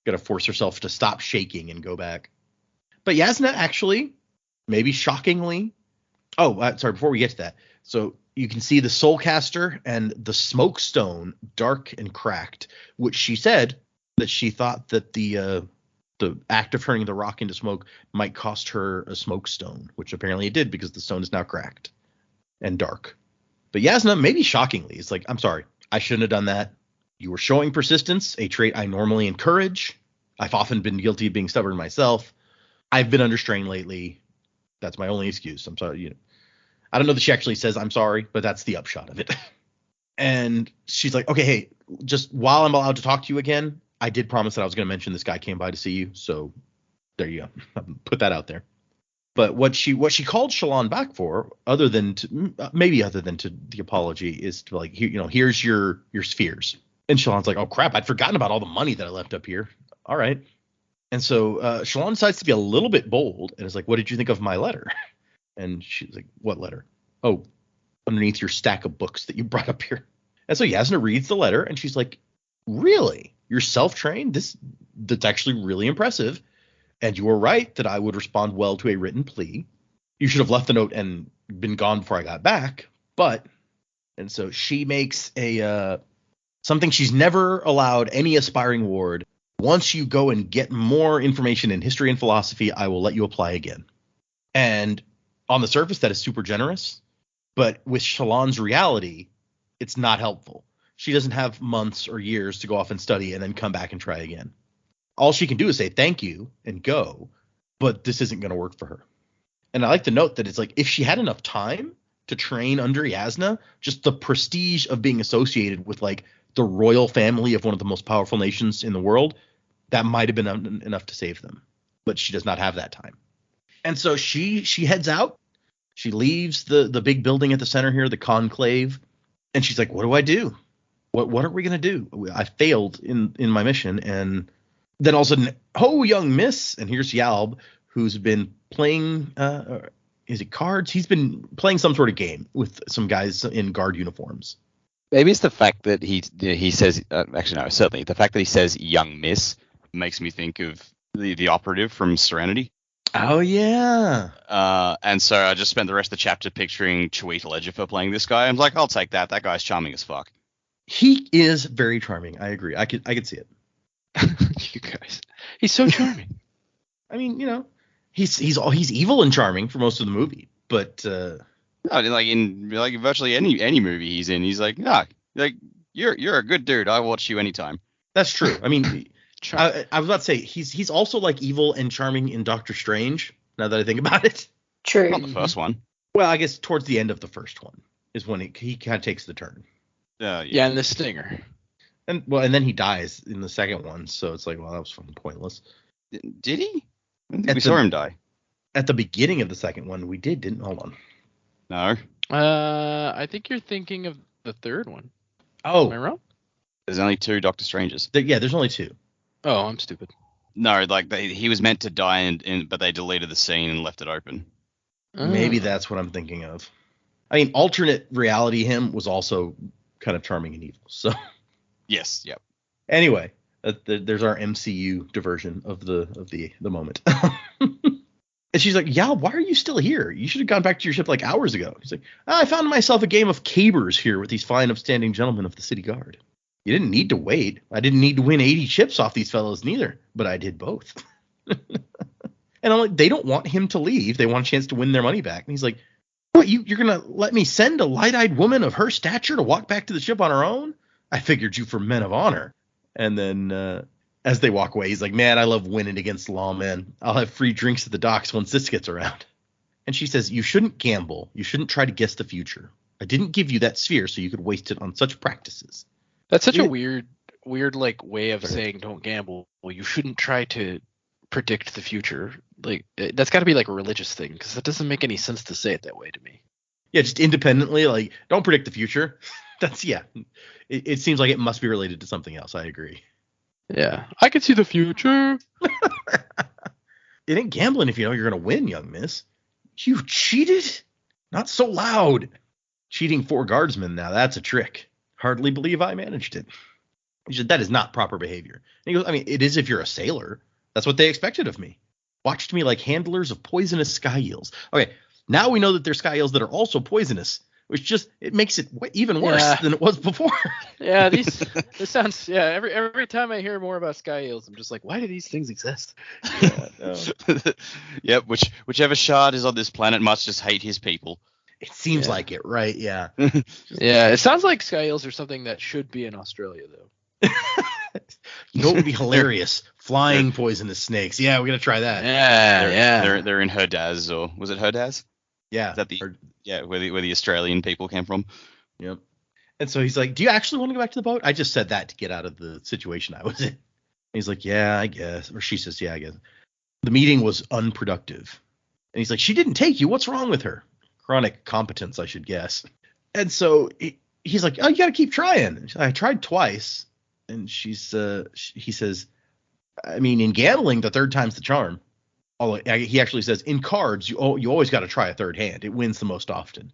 got to force herself to stop shaking and go back. But Yasna actually, maybe shockingly, sorry, before we get to that, so you can see the Soulcaster and the Smoke Stone dark and cracked, which she said that she thought that the act of turning the rock into smoke might cost her a Smoke Stone, which apparently it did because the stone is now cracked and dark. But Yasna, maybe shockingly, is like, I'm sorry, I shouldn't have done that. You were showing persistence, a trait I normally encourage. I've often been guilty of being stubborn myself. I've been under strain lately. That's my only excuse. I'm sorry. I don't know that she actually says I'm sorry, but that's the upshot of it. And she's like, okay, hey, just while I'm allowed to talk to you again, I did promise that I was going to mention this guy came by to see you. So there you go. Put that out there. But what she called Shallan back for, other than to the apology, is to like, here's your spheres. And Shallan's like, oh crap, I'd forgotten about all the money that I left up here. All right. And so Shallan decides to be a little bit bold and is like, what did you think of my letter? And she's like, what letter? Oh, underneath your stack of books that you brought up here. And so Yasna reads the letter and she's like, really? You're self-trained? That's actually really impressive. And you were right that I would respond well to a written plea. You should have left the note and been gone before I got back. And so she makes something she's never allowed any aspiring ward. Once you go and get more information in history and philosophy, I will let you apply again. And on the surface, that is super generous. But with Shallan's reality, it's not helpful. She doesn't have months or years to go off and study and then come back and try again. All she can do is say thank you and go, but this isn't going to work for her. And I like to note that it's like if she had enough time to train under Yasna, just the prestige of being associated with like the royal family of one of the most powerful nations in the world, that might have been enough to save them. But she does not have that time. And so she heads out. She leaves the big building at the center here, the conclave, and she's like, what do I do? What are we going to do? I failed in my mission. And then all of a sudden, oh, young miss. And here's Yalb, who's been playing, is it cards? He's been playing some sort of game with some guys in guard uniforms.
Maybe it's the fact that he says, actually, no, certainly the fact that he says young miss makes me think of the operative from Serenity.
Oh, yeah.
And so I just spent the rest of the chapter picturing Chiwetel Ejiofor playing this guy. I'm like, I'll take that. That guy's charming as fuck.
He is very charming. I agree. I could see it.
You guys. He's so charming.
I mean, he's evil and charming for most of the movie, but
no, like in virtually any movie he's in, he's like, nah, like you're a good dude. I'll watch you anytime.
That's true. I mean, I was about to say he's also like evil and charming in Doctor Strange. Now that I think about it,
True.
Not the first one.
well, I guess towards the end of the first one is when he kind of takes the turn.
Yeah, and the stinger.
And then he dies in the second one, so it's like, well, that was fucking pointless.
Did he? I don't think we saw him die.
At the beginning of the second one, we didn't. Hold on.
No.
I think you're thinking of the third one.
Oh,
Am I wrong?
There's only 2 Doctor Stranges.
There's only 2.
Oh, I'm stupid.
No, like he was meant to die, but they deleted the scene and left it open.
Maybe that's what I'm thinking of. I mean, alternate reality him was also kind of charming and evil. So
Yes. Yep.
anyway, there's our MCU diversion of the moment. And she's like, yeah, why are you still here? You should have gone back to your ship like hours ago. He's like, I found myself a game of cabers here with these fine upstanding gentlemen of the city guard. You didn't need to wait. I didn't need to win 80 chips off these fellows neither, but I did both. And I'm like, they don't want him to leave. They want a chance to win their money back. And he's like, what, you're going to let me send a light-eyed woman of her stature to walk back to the ship on her own? I figured you for men of honor. And then as they walk away, he's like, man, I love winning against lawmen. I'll have free drinks at the docks once this gets around. And she says, you shouldn't gamble. You shouldn't try to guess the future. I didn't give you that sphere so you could waste it on such practices.
That's such a weird like way of saying don't gamble. Well, you shouldn't try to predict the future. Like that's got to be like a religious thing because that doesn't make any sense to say it that way to me.
Yeah, just independently, like don't predict the future. That's It seems like it must be related to something else. I agree.
Yeah, I can see the future.
It ain't gambling if you know you're gonna win, young miss. You cheated? Not so loud. Cheating 4 guardsmen now, that's a trick. Hardly believe I managed it. He said, that is not proper behavior. And he goes, I mean, it is if you're a sailor. That's what they expected of me. Watched me like handlers of poisonous sky eels. Okay, now we know that there's sky eels that are also poisonous, which just, it makes it even worse than it was before.
Yeah, this sounds, every time I hear more about sky eels, I'm just like, why do these things exist?
Yeah, no.
Yep, whichever shard is on this planet must just hate his people.
It seems like it, right? Yeah.
Yeah, it sounds like sky eels are something that should be in Australia, though.
You know what would be hilarious? Flying poisonous snakes. Yeah, we're gonna try that.
They're in Herdaz, or was it Herdaz?
Yeah.
Is that where the Australian people came from?
Yep. And so he's like, "Do you actually want to go back to the boat?" I just said that to get out of the situation I was in. And he's like, "Yeah, I guess." Or she says, "Yeah, I guess." The meeting was unproductive. And he's like, "She didn't take you. What's wrong with her?" Chronic competence, I should guess. And so he's like, "Oh, you got to keep trying." I tried twice. And he says, "I mean, in gambling, the third time's the charm." He actually says, "In cards, you always got to try a third hand. It wins the most often."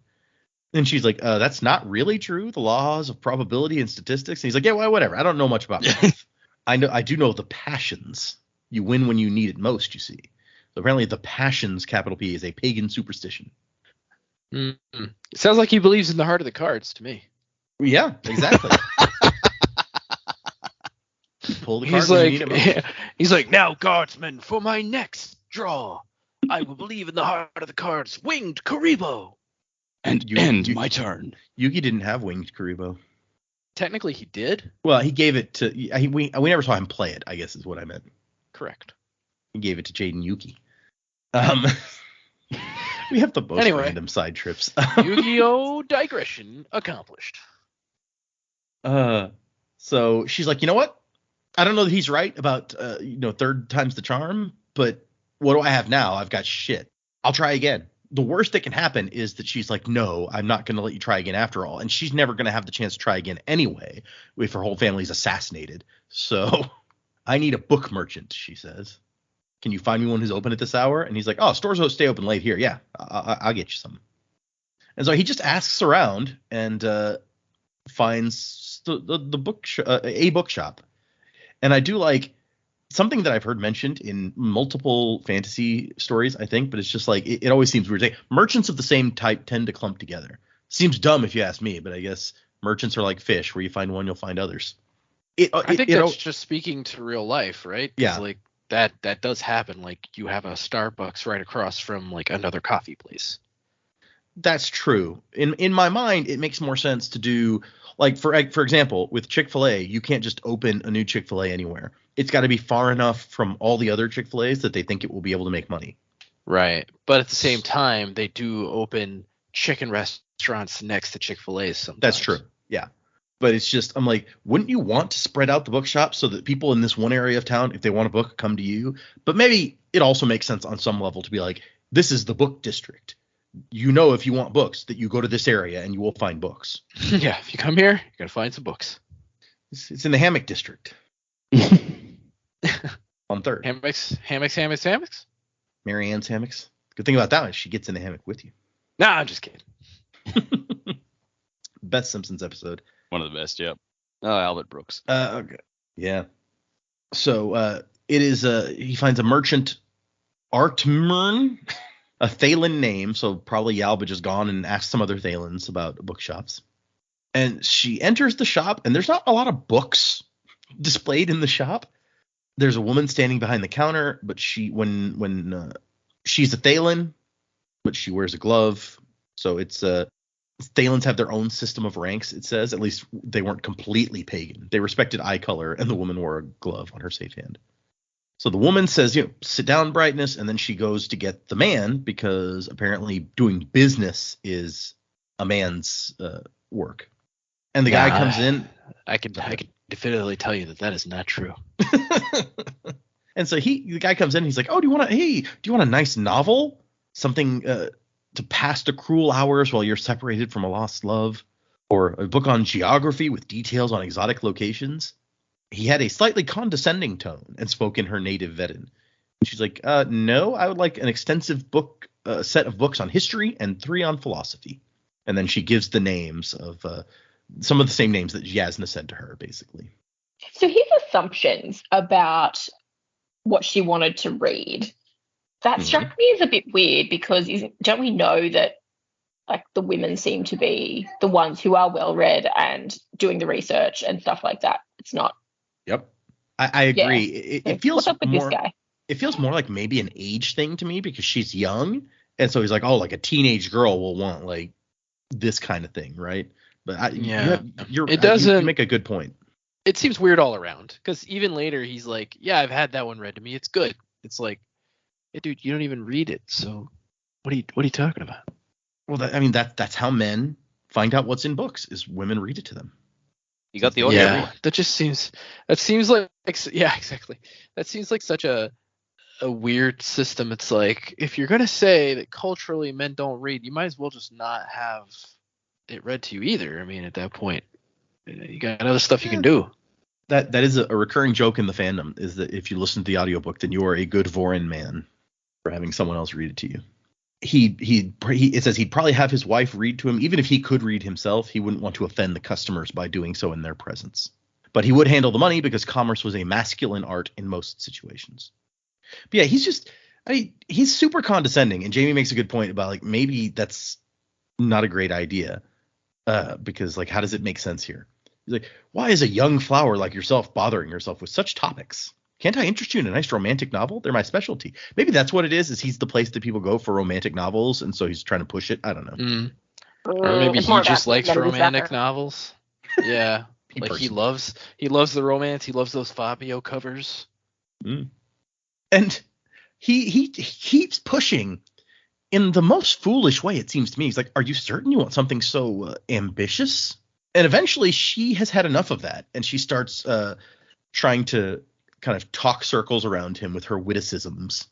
And she's like, "That's not really true. The laws of probability and statistics." And he's like, "Yeah, well, whatever. I don't know much about math. I do know the passions. You win when you need it most, you see." So apparently the passions, capital P, is a pagan superstition.
Mm-hmm. It sounds like he believes in the heart of the cards to me.
Yeah, exactly. You pull the card when you need it most.
He's like, "Now, guardsmen, for my next draw, I will believe in the heart of the cards. Winged Karibo."
And my turn.
Yugi didn't have winged Karibo.
Technically, he did.
Well, he gave it to we never saw him play it, I guess is what I meant.
Correct.
He gave it to Jaden Yuki. We have the most random side trips.
Yu-Gi-Oh! Digression accomplished.
So she's like, "You know what? I don't know that he's right about third time's the charm, but what do I have now? I've got shit. I'll try again." The worst that can happen is that she's like, "No, I'm not going to let you try again after all." And she's never going to have the chance to try again anyway if her whole family's assassinated. So I need a book merchant, she says. "Can you find me one who's open at this hour?" And he's like, "Oh, stores don't stay open late here. Yeah, I'll get you some." And so he just asks around and finds the bookshop. And I do like something that I've heard mentioned in multiple fantasy stories, I think, but it's just like it always seems weird. Merchants of the same type tend to clump together. Seems dumb if you ask me, but I guess merchants are like fish. Where you find one, you'll find others.
I think that's just speaking to real life, right?
Yeah.
Like that does happen. Like you have a Starbucks right across from like another coffee place.
That's true. In my mind, it makes more sense to do like for example, with Chick-fil-A, you can't just open a new Chick-fil-A anywhere. It's got to be far enough from all the other Chick-fil-A's that they think it will be able to make money.
Right. But at the same time, they do open chicken restaurants next to Chick-fil-A's sometimes.
That's true. Yeah. But it's just, I'm like, wouldn't you want to spread out the bookshop so that people in this one area of town, if they want a book, come to you? But maybe it also makes sense on some level to be like, this is the book district. You know, if you want books, that you go to this area and you will find books.
Yeah, if you come here, you're going to find some books.
It's in the hammock district. On third.
Hammocks.
Mary Ann's hammocks. Good thing about that one, she gets in the hammock with you.
Nah, I'm just kidding.
Best Simpsons episode.
One of the best, yep. Oh, Albert Brooks.
Okay. Yeah. So it is he finds a merchant, Artmern, a Thalen name, so probably Yalba just gone and asked some other Thalens about bookshops. And she enters the shop, and there's not a lot of books displayed in the shop. There's a woman standing behind the counter, but when she's a Thalen, but she wears a glove. So it's Thalens have their own system of ranks, it says. At least they weren't completely pagan. They respected eye color, and the woman wore a glove on her safe hand. So the woman says, sit down, Brightness, and then she goes to get the man because apparently doing business is a man's work. And the guy comes in.
I can definitively tell you that is not true.
And so the guy comes in. And he's like, "Oh, do you want a nice novel? Something to pass the cruel hours while you're separated from a lost love, or a book on geography with details on exotic locations?" He had a slightly condescending tone and spoke in her native Vedin. She's like, "No, I would like an extensive set of books on history and 3 on philosophy." And then she gives the names of some of the same names that Yasna said to her, basically.
So his assumptions about what she wanted to read, that struck me as a bit weird because don't we know that like the women seem to be the ones who are well read and doing the research and stuff like that? It's not.
Yep. I agree.
Yeah.
It feels
What's up with
more,
this guy?
It feels more like maybe an age thing to me because she's young. And so he's like, oh, like a teenage girl will want like this kind of thing, right? But you make a good point.
it seems weird all around. Because even later, he's like, yeah, I've had that one read to me. It's good. It's like, hey, dude, you don't even read it. So what are you talking about?
Well, that's how men find out what's in books, is women read it to them.
You got the audio.
Yeah, that seems like yeah, exactly. That seems like such a weird system. It's like, if you're gonna say that culturally men don't read, you might as well just not have it read to you either. I mean, at that point, you got other stuff you can do.
That is a recurring joke in the fandom, is that if you listen to the audiobook, then you are a good Vorin man for having someone else read it to you. It says he'd probably have his wife read to him. Even if he could read himself, he wouldn't want to offend the customers by doing so in their presence. But he would handle the money because commerce was a masculine art in most situations. But yeah, he's super condescending, and Jamie makes a good point about, like, maybe that's not a great idea, because, like, how does it make sense here? He's like, why is a young flower like yourself bothering yourself with such topics? Can't I interest you in a nice romantic novel? They're my specialty. Maybe that's what it is he's the place that people go for romantic novels, and so he's trying to push it. I don't know.
Or maybe
It's
he
more
just
about
likes
getting
romantic
better.
novels. Yeah. Like he loves the romance. He loves those Fabio covers.
And he keeps pushing in the most foolish way, it seems to me. He's like, are you certain you want something so ambitious? And eventually she has had enough of that, and she starts trying to kind of talk circles around him with her witticisms.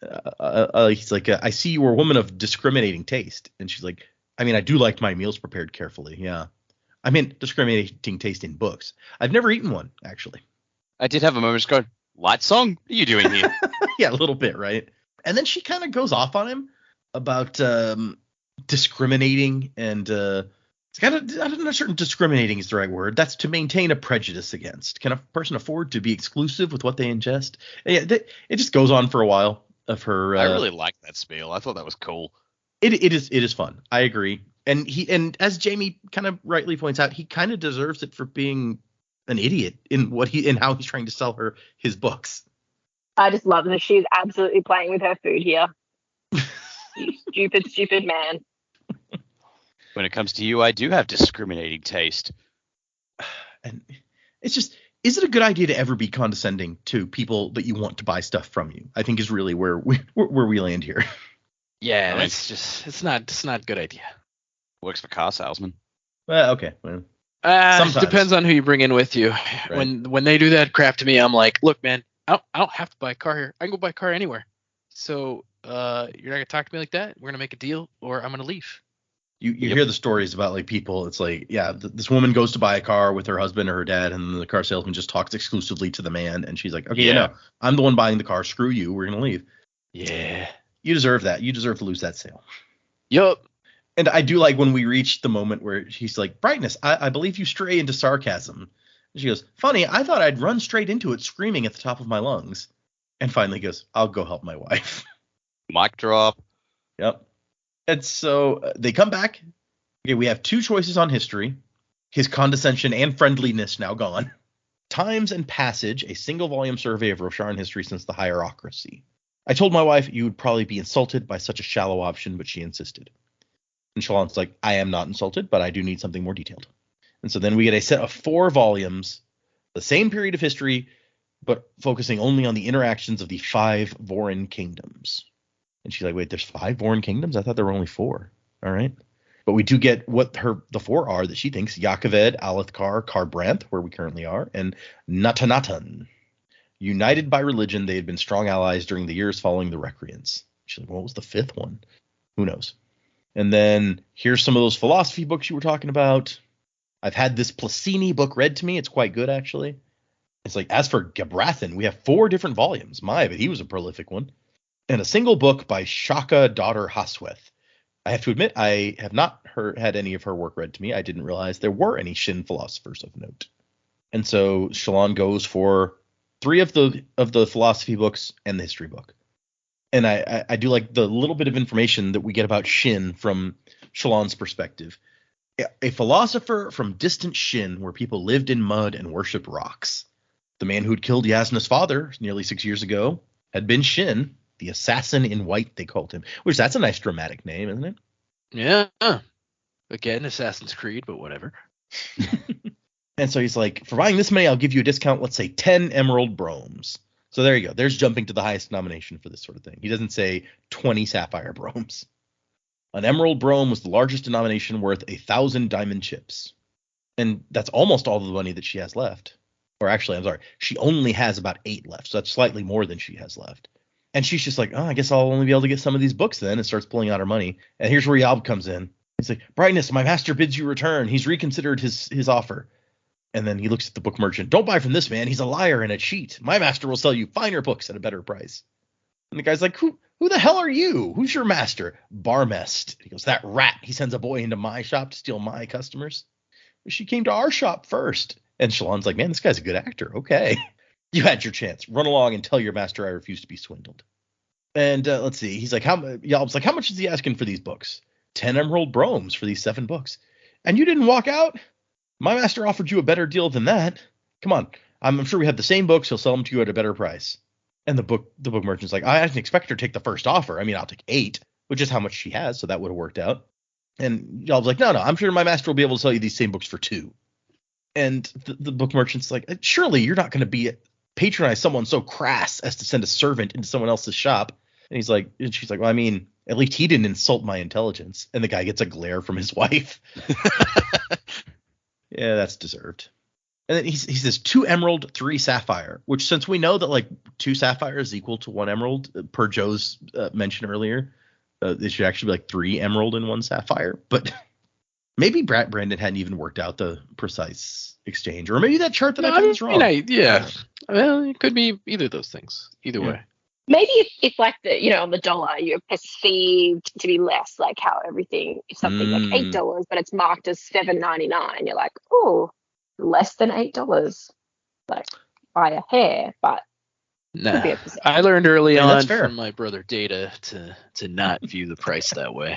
He's like, I see you were a woman of discriminating taste. And she's like, I mean, I do like my meals prepared carefully. Yeah. I mean, discriminating taste in books. I've never eaten one, actually.
I did have a moment just going, light song? What are you doing here?
Yeah, a little bit, right? And then she kind of goes off on him about discriminating, and I'm not certain discriminating is the right word. That's to maintain a prejudice against. Can a person afford to be exclusive with what they ingest? And yeah, it just goes on for a while of her.
I really liked that spiel. I thought that was cool.
It is fun. I agree. And as Jamie kind of rightly points out, he kind of deserves it for being an idiot in how he's trying to sell her his books.
I just love that she's absolutely playing with her food here. You stupid man.
When it comes to you, I do have discriminating taste.
And it's just, is it a good idea to ever be condescending to people that you want to buy stuff from you? I think is really where we land here.
Yeah, it's not a good idea.
Works for car salesmen.
Well, okay. Well,
depends on who you bring in with you.
Right.
When they do that crap to me, I'm like, look, man, I don't have to buy a car here. I can go buy a car anywhere. So you're not gonna talk to me like that. We're gonna make a deal, or I'm gonna leave.
You hear the stories about, like, people. It's like, yeah, this woman goes to buy a car with her husband or her dad, and the car salesman just talks exclusively to the man, and she's like, okay,
Yeah.
no, I'm the one buying the car. Screw you. We're gonna leave.
Yeah.
You deserve that. You deserve to lose that sale.
Yup.
And I do like when we reach the moment where he's like, Brightness, I believe you stray into sarcasm. And she goes, funny, I thought I'd run straight into it screaming at the top of my lungs. And finally goes, I'll go help my wife.
Mic drop.
Yep. And so they come back. Okay, we have two choices on history. His condescension and friendliness now gone. Times and Passage, a single volume survey of Rosharan history since the hierocracy. I told my wife you would probably be insulted by such a shallow option, but she insisted. And Shallan's like, I am not insulted, but I do need something more detailed. And so then we get a set of 4 volumes, the same period of history, but focusing only on the interactions of the 5 Vorin kingdoms. And she's like, wait, there's 5 Vorin kingdoms? I thought there were only 4. All right. But we do get what the 4 are that she thinks: Yakoved, Alethkar, Karbranth, where we currently are, and Natanatan. United by religion, they had been strong allies during the years following the Recreants. She's like, what was the 5th one? Who knows? And then here's some of those philosophy books you were talking about. I've had this Placini book read to me. It's quite good, actually. It's like, as for Gabrathan, we have 4 different volumes. But he was a prolific one. And a single book by Shaka, daughter Hasweth. I have to admit, I have not had any of her work read to me. I didn't realize there were any Shin philosophers of note. And so Shallan goes for 3 of the philosophy books and the history book. And I do like the little bit of information that we get about Shin from Shallan's perspective. A philosopher from distant Shin, where people lived in mud and worshipped rocks. The man who'd killed Yasna's father nearly 6 years ago had been Shin, the assassin in white, they called him. Which, that's a nice dramatic name, isn't it?
Yeah. Again, Assassin's Creed, but whatever.
And so he's like, for buying this many, I'll give you a discount, let's say 10 emerald bromes. So there you go. There's jumping to the highest denomination for this sort of thing. He doesn't say 20 sapphire bromes. An emerald brome was the largest denomination, worth 1,000 diamond chips. And that's almost all the money that she has left. Or actually, I'm sorry, she only has about 8 left. So that's slightly more than she has left. And she's just like, oh, I guess I'll only be able to get some of these books then, and starts pulling out her money. And here's where Yob comes in. He's like, Brightness, my master bids you return. He's reconsidered his offer. And then he looks at the book merchant. Don't buy from this man. He's a liar and a cheat. My master will sell you finer books at a better price. And the guy's like, who the hell are you? Who's your master? Barmest. He goes, that rat. He sends a boy into my shop to steal my customers. She came to our shop first. And Shallan's like, man, this guy's a good actor. Okay. You had your chance. Run along and tell your master I refuse to be swindled. And let's see. He's like, Yalb's like, how much is he asking for these books? 10 emerald bromes for these 7 books. And you didn't walk out? My master offered you a better deal than that. Come on. I'm sure we have the same books. He'll sell them to you at a better price. And the book merchant's like, I didn't expect her to take the first offer. I mean, I'll take 8, which is how much she has. So that would have worked out. And Yalb's like, no, I'm sure my master will be able to sell you these same books for 2. And the book merchant's like, surely you're not going to patronize someone so crass as to send a servant into someone else's shop. And she's like, well, I mean, at least he didn't insult my intelligence. And the guy gets a glare from his wife. Yeah, that's deserved. And then he says 2 emerald, 3 sapphire, which, since we know that like 2 sapphire is equal to 1 emerald per Joe's mention earlier, it should actually be like 3 emerald and 1 sapphire. But maybe Brandon hadn't even worked out the precise exchange, or maybe that chart that I found is wrong.
Yeah. Well, it could be either of those things. Either way.
Maybe if like on the dollar, you're perceived to be less, like how everything, if something like $8, but it's marked as $7.99, you're like, oh, less than $8, like by a hair, but
nah. I learned early on from my brother Data to not view the price that way.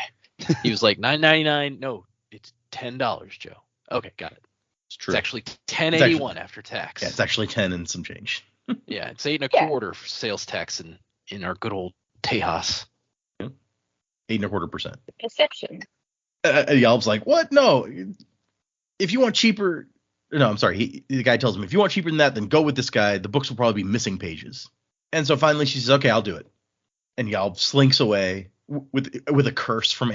He was like $9.99. No, it's $10, Joe. Okay, got it.
It's true.
It's actually $10.81 after tax.
Yeah, it's actually 10 and some change.
Yeah, it's 8.25 for sales tax in our good old Tejas.
8.25%.
Perception.
Yalb's like, what? No. If you want cheaper, no, I'm sorry. The guy tells him, if you want cheaper than that, then go with this guy. The books will probably be missing pages. And so finally she says, okay, I'll do it. And Yalb slinks away with a curse from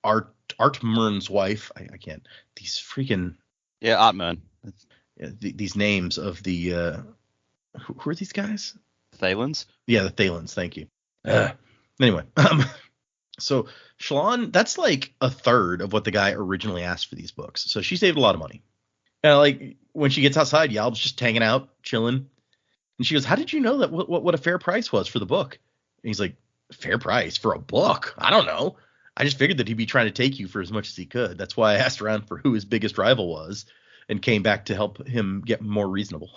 Artmern's wife. I can't. These freaking.
Yeah, Artmern.
These names of the. Who are these guys?
Thalens?
Yeah, the Thalens. Thank you. Anyway, so Shallan, that's like a third of what the guy originally asked for these books. So she saved a lot of money. And like when she gets outside, Yalb's just hanging out, chilling. And she goes, how did you know that what a fair price was for the book? And he's like, fair price for a book? I don't know. I just figured that he'd be trying to take you for as much as he could. That's why I asked around for who his biggest rival was and came back to help him get more reasonable.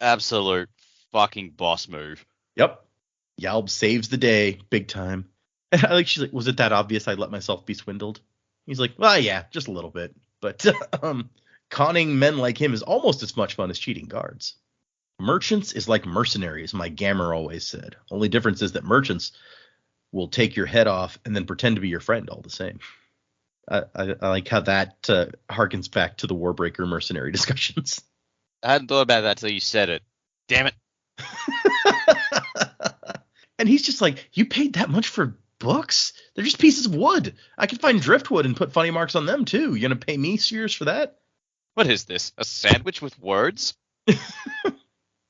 Absolute fucking boss move.
Yep. Yalb saves the day big time. And she's like, was it that obvious I let myself be swindled? He's like, well, yeah, just a little bit. But conning men like him is almost as much fun as cheating guards. Merchants is like mercenaries, my Gammer always said. Only difference is that merchants will take your head off and then pretend to be your friend all the same. I like how that harkens back to the Warbreaker mercenary discussions.
I hadn't thought about that till you said it. Damn it.
And he's just like, you paid that much for books? They're just pieces of wood. I could find driftwood and put funny marks on them too. You gonna pay me serious for that?
What is this? A sandwich with words?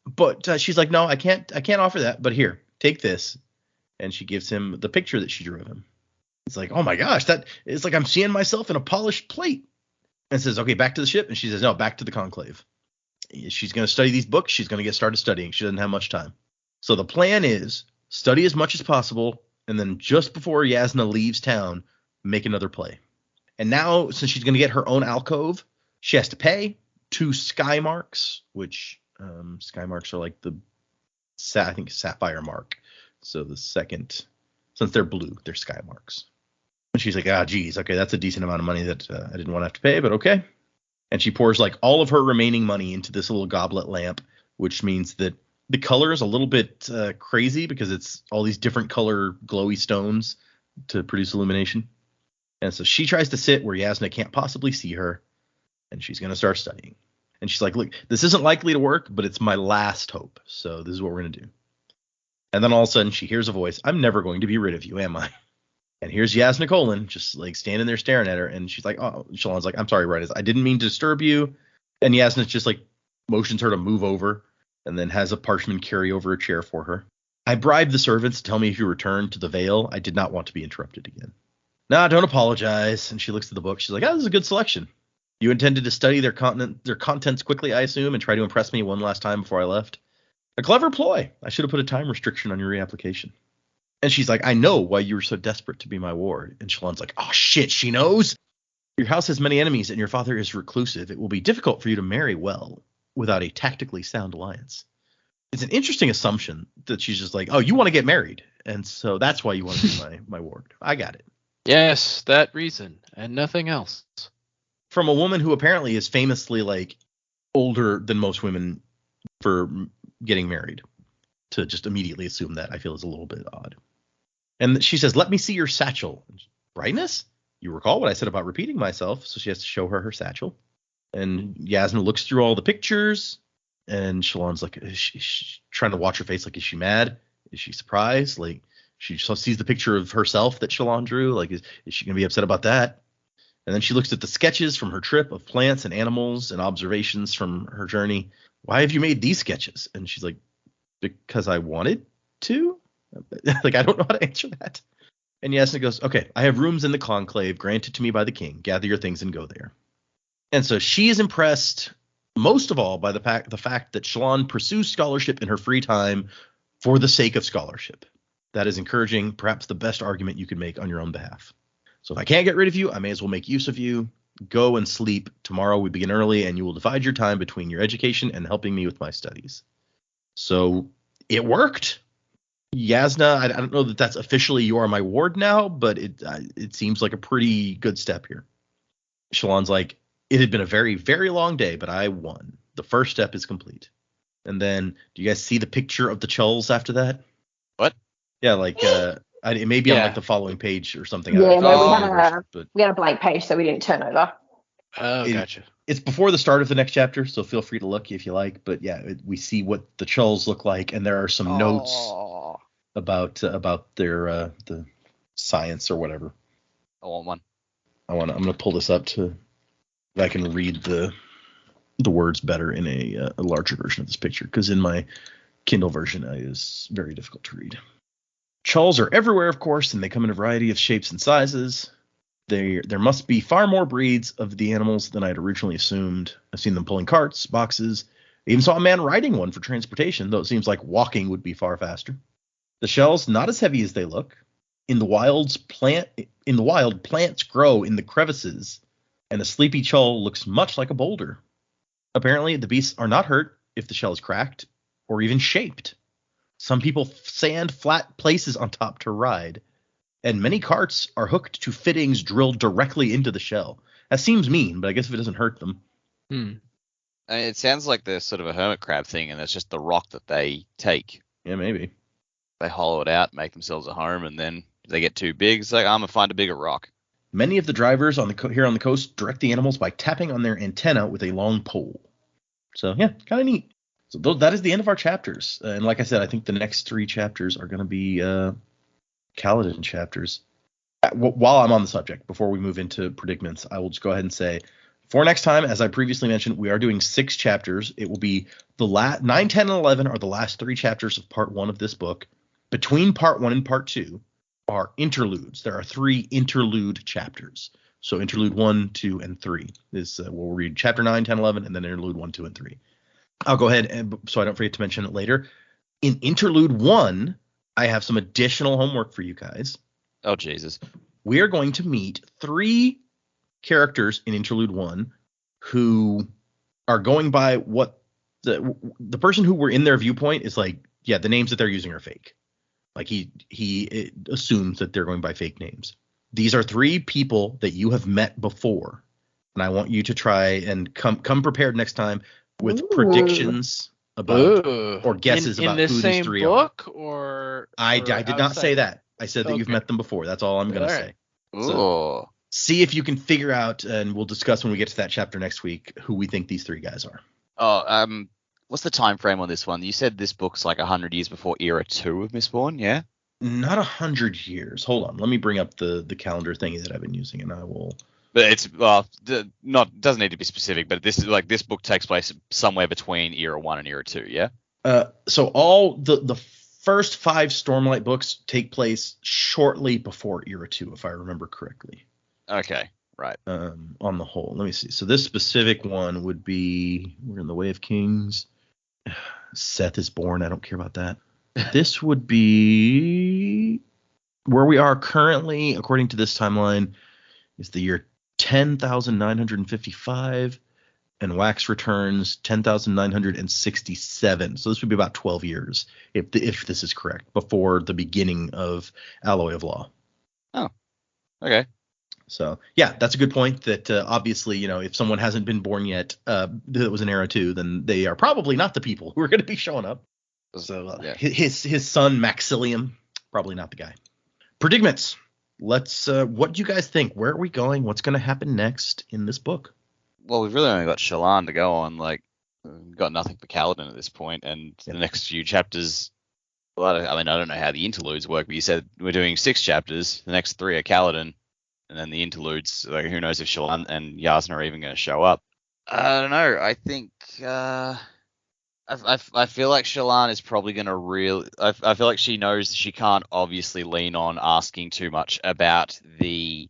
But she's like, no, I can't offer that. But here, take this. And she gives him the picture that she drew of him. It's like, oh my gosh, that it's like I'm seeing myself in a polished plate. And says, okay, back to the ship. And she says, no, back to the conclave. She's going to study these books. She's going to get started studying. She doesn't have much time. So the plan is study as much as possible. And then just before Yasna leaves town, make another play. And now, since she's going to get her own alcove, she has to pay 2 sky marks, which sky marks are like I think sapphire mark. So the second, since they're blue, they're sky marks. And she's like, geez, okay, that's a decent amount of money that I didn't want to have to pay, but okay. And she pours like all of her remaining money into this little goblet lamp, which means that the color is a little bit crazy because it's all these different color glowy stones to produce illumination. And so she tries to sit where Yasna can't possibly see her, and she's going to start studying. And she's like, look, this isn't likely to work, but it's my last hope. So this is what we're going to do. And then all of a sudden she hears a voice. I'm never going to be rid of you, am I? And here's Yasna Colin just like standing there staring at her. And she's like, oh, Shallan's like, I'm sorry, Rhaenys. I didn't mean to disturb you. And Yasna just like motions her to move over and then has a parchment carry over a chair for her. I bribed the servants to tell me if you returned to the Vale. I did not want to be interrupted again. Nah, don't apologize. And she looks at the book. She's like, oh, this is a good selection. You intended to study their contents quickly, I assume, and try to impress me one last time before I left. A clever ploy. I should have put a time restriction on your reapplication. And she's like, I know why you were so desperate to be my ward. And Shallan's like, oh, shit, she knows. Your house has many enemies, and your father is reclusive. It will be difficult for you to marry well without a tactically sound alliance. It's an interesting assumption that she's just like, oh, you want to get married. And so that's why you want to be my ward. I got it.
Yes, that reason, and nothing else.
From a woman who apparently is famously like older than most women for getting married, to just immediately assume that, I feel is a little bit odd. And she says, let me see your satchel. Brightness? You recall what I said about repeating myself, so she has to show her satchel. And Yasna looks through all the pictures, and Shallan's like, she's trying to watch her face, like, is she mad? Is she surprised? Like, she sees the picture of herself that Shallan drew. Like, is she going to be upset about that? And then she looks at the sketches from her trip of plants and animals and observations from her journey. Why have you made these sketches? And she's like, because I wanted to? Like, I don't know how to answer that. And Yasna goes, okay, I have rooms in the conclave granted to me by the king. Gather your things and go there. And so she is impressed most of all by the fact that Shallan pursues scholarship in her free time for the sake of scholarship. That is encouraging, perhaps the best argument you could make on your own behalf. So if I can't get rid of you, I may as well make use of you. Go and sleep. Tomorrow we begin early, and you will divide your time between your education and helping me with my studies. So it worked. Yasna, I don't know that that's officially you are my ward now, but it seems like a pretty good step here. Shallan's like, it had been a very, very long day, but I won. The first step is complete. And then, do you guys see the picture of the Chulls after that?
What?
Yeah, like it may be on like the following page or something.
Yeah,
no,
we had a blank page, so we didn't turn over.
Oh, gotcha.
It's before the start of the next chapter, so feel free to look if you like. But yeah, we see what the Chulls look like, and there are some notes about their the science or whatever.
I want one.
I'm gonna pull this up so I can read the words better in a larger version of this picture, because in my Kindle version it is very difficult to read. Chulls are everywhere, of course, and they come in a variety of shapes and sizes. There must be far more breeds of the animals than I had originally assumed. I've seen them pulling carts, boxes. I even saw a man riding one for transportation, though it seems like walking would be far faster. The shells, not as heavy as they look. In the wild, plants grow in the crevices, and a sleepy chull looks much like a boulder. Apparently, the beasts are not hurt if the shell is cracked or even shaped. Some people sand flat places on top to ride, and many carts are hooked to fittings drilled directly into the shell. That seems mean, but I guess if it doesn't hurt them.
I mean, it sounds like they're sort of a hermit crab thing, and it's just the rock that they take.
Yeah, maybe.
They hollow it out, make themselves a home, and then if they get too big, it's like, I'm going to find a bigger rock.
Many of the drivers here on the coast direct the animals by tapping on their antenna with a long pole. So, yeah, kind of neat. So that is the end of our chapters. And like I said, I think the next 3 chapters are going to be Kaladin chapters. While I'm on the subject, before we move into predicaments, I will just go ahead and say, for next time, as I previously mentioned, we are doing 6 chapters. It will be the 9, 10, and 11 are the last 3 chapters of part 1 of this book. Between part 1 and part 2 are interludes. There are 3 interlude chapters. So interlude 1, 2, and 3 is we'll read chapter 9, 10, 11, and then interlude 1, 2, and 3. I'll go ahead and so I don't forget to mention it later. In interlude 1, I have some additional homework for you guys.
Oh, Jesus.
We are going to meet 3 characters in interlude 1 who are going by what the person who were in their viewpoint is like, yeah, the names that they're using are fake. Like he assumes that they're going by fake names. These are 3 people that you have met before, and I want you to try and come prepared next time with predictions about or guesses about who these 3
book,
are.
Or
I did not say that. I said that you've met them before. That's all I'm going to say. So see if you can figure out, and we'll discuss when we get to that chapter next week, who we think these 3 guys are.
What's the time frame on this one? You said this book's like 100 years before Era 2 of Mistborn, yeah?
Not 100 years. Hold on. Let me bring up the calendar thingy that I've been using, and I will.
But it's doesn't need to be specific, but this book takes place somewhere between Era 1 and Era 2, yeah?
So all the first 5 Stormlight books take place shortly before Era 2, if I remember correctly.
Okay, right.
On the whole, let me see. So this specific one would be, we're in the Way of Kings. Seth is born. I don't care about that. This would be where we are currently, according to this timeline, is the year 10,955, and Wax returns 10,967. So this would be about 12 years, if this is correct, before the beginning of Alloy of Law.
Oh, okay.
So yeah, that's a good point. That obviously, if someone hasn't been born yet, that was in Era 2, then they are probably not the people who are going to be showing up. So
Yeah.
his son Maxilium, probably not the guy. Predicaments. Let's. What do you guys think? Where are we going? What's going to happen next in this book?
Well, we've really only got Shallan to go on. Like, we've got nothing for Kaladin at this point, and the next few chapters. Well, I don't know how the interludes work, but you said we're doing 6 chapters. The next 3 are Kaladin, and then the interludes. Like, who knows if Shallan and Yasna are even going to show up? I don't know. I think. I feel like Shallan is probably going to really. I feel like she knows she can't obviously lean on asking too much about the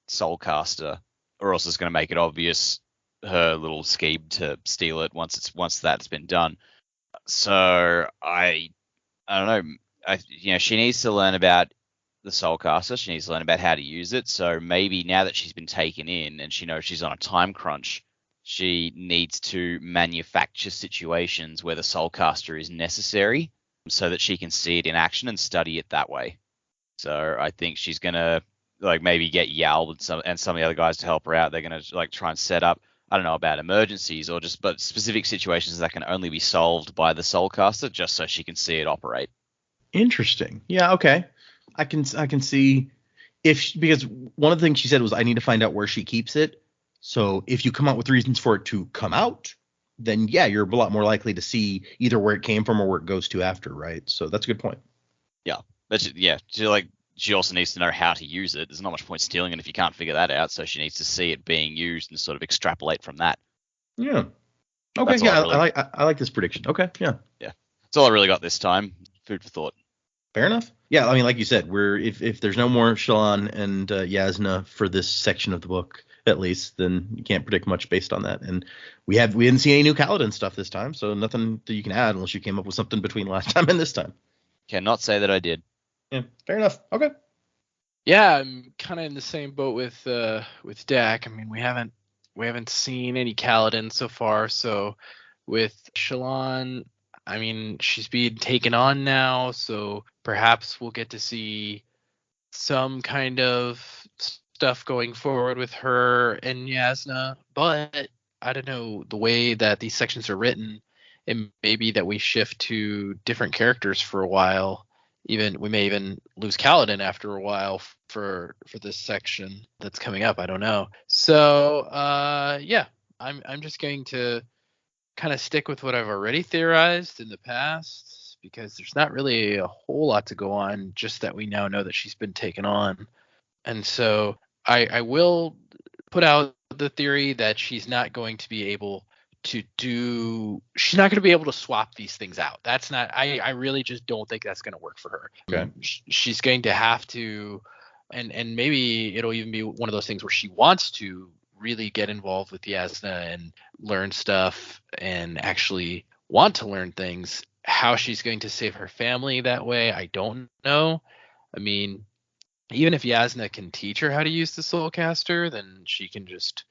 Soulcaster, or else it's going to make it obvious her little scheme to steal it once that's been done. So I don't know. She needs to learn about the Soulcaster. She needs to learn about how to use it. So maybe now that she's been taken in and she knows she's on a time crunch, she needs to manufacture situations where the Soulcaster is necessary so that she can see it in action and study it that way. So I think she's going to maybe get Yal and some of the other guys to help her out. They're going to try and set up, I don't know about emergencies but specific situations that can only be solved by the Soulcaster just so she can see it operate.
Interesting. Yeah, okay. I can see because one of the things she said was, I need to find out where she keeps it. So if you come out with reasons for it to come out, then yeah, you're a lot more likely to see either where it came from or where it goes to after, right? So that's a good point.
Yeah. But she also needs to know how to use it. There's not much point stealing it if you can't figure that out. So she needs to see it being used and sort of extrapolate from that.
Yeah. Okay. Yeah, I like this prediction. Okay. Yeah.
Yeah. That's all I really got this time. Food for thought.
Fair enough. Yeah. I mean, like you said, if there's no more Shallan and Yasna for this section of the book, at least, then you can't predict much based on that. And we didn't see any new Kaladin stuff this time, so nothing that you can add unless you came up with something between last time and this time.
Cannot say that I did.
Yeah, fair enough. Okay.
Yeah, I'm kind of in the same boat with Dak. I mean, we haven't seen any Kaladin so far. So with Shallan, I mean, she's being taken on now, so perhaps we'll get to see some kind of stuff going forward with her and Yasna. But I don't know, the way that these sections are written, it may be that we shift to different characters for a while. We may even lose Kaladin after a while for this section that's coming up. I don't know. So yeah, I'm just going to kind of stick with what I've already theorized in the past, because there's not really a whole lot to go on, just that we now know that she's been taken on. And so I will put out the theory that she's not going to be able to swap these things out. That's not, I really just don't think that's going to work for her.
Okay.
She's going to have to, and maybe it'll even be one of those things where she wants to really get involved with Yasna and learn stuff and actually want to learn things. How she's going to save her family that way, I don't know. I mean, even if Yasna can teach her how to use the Soulcaster, then she can just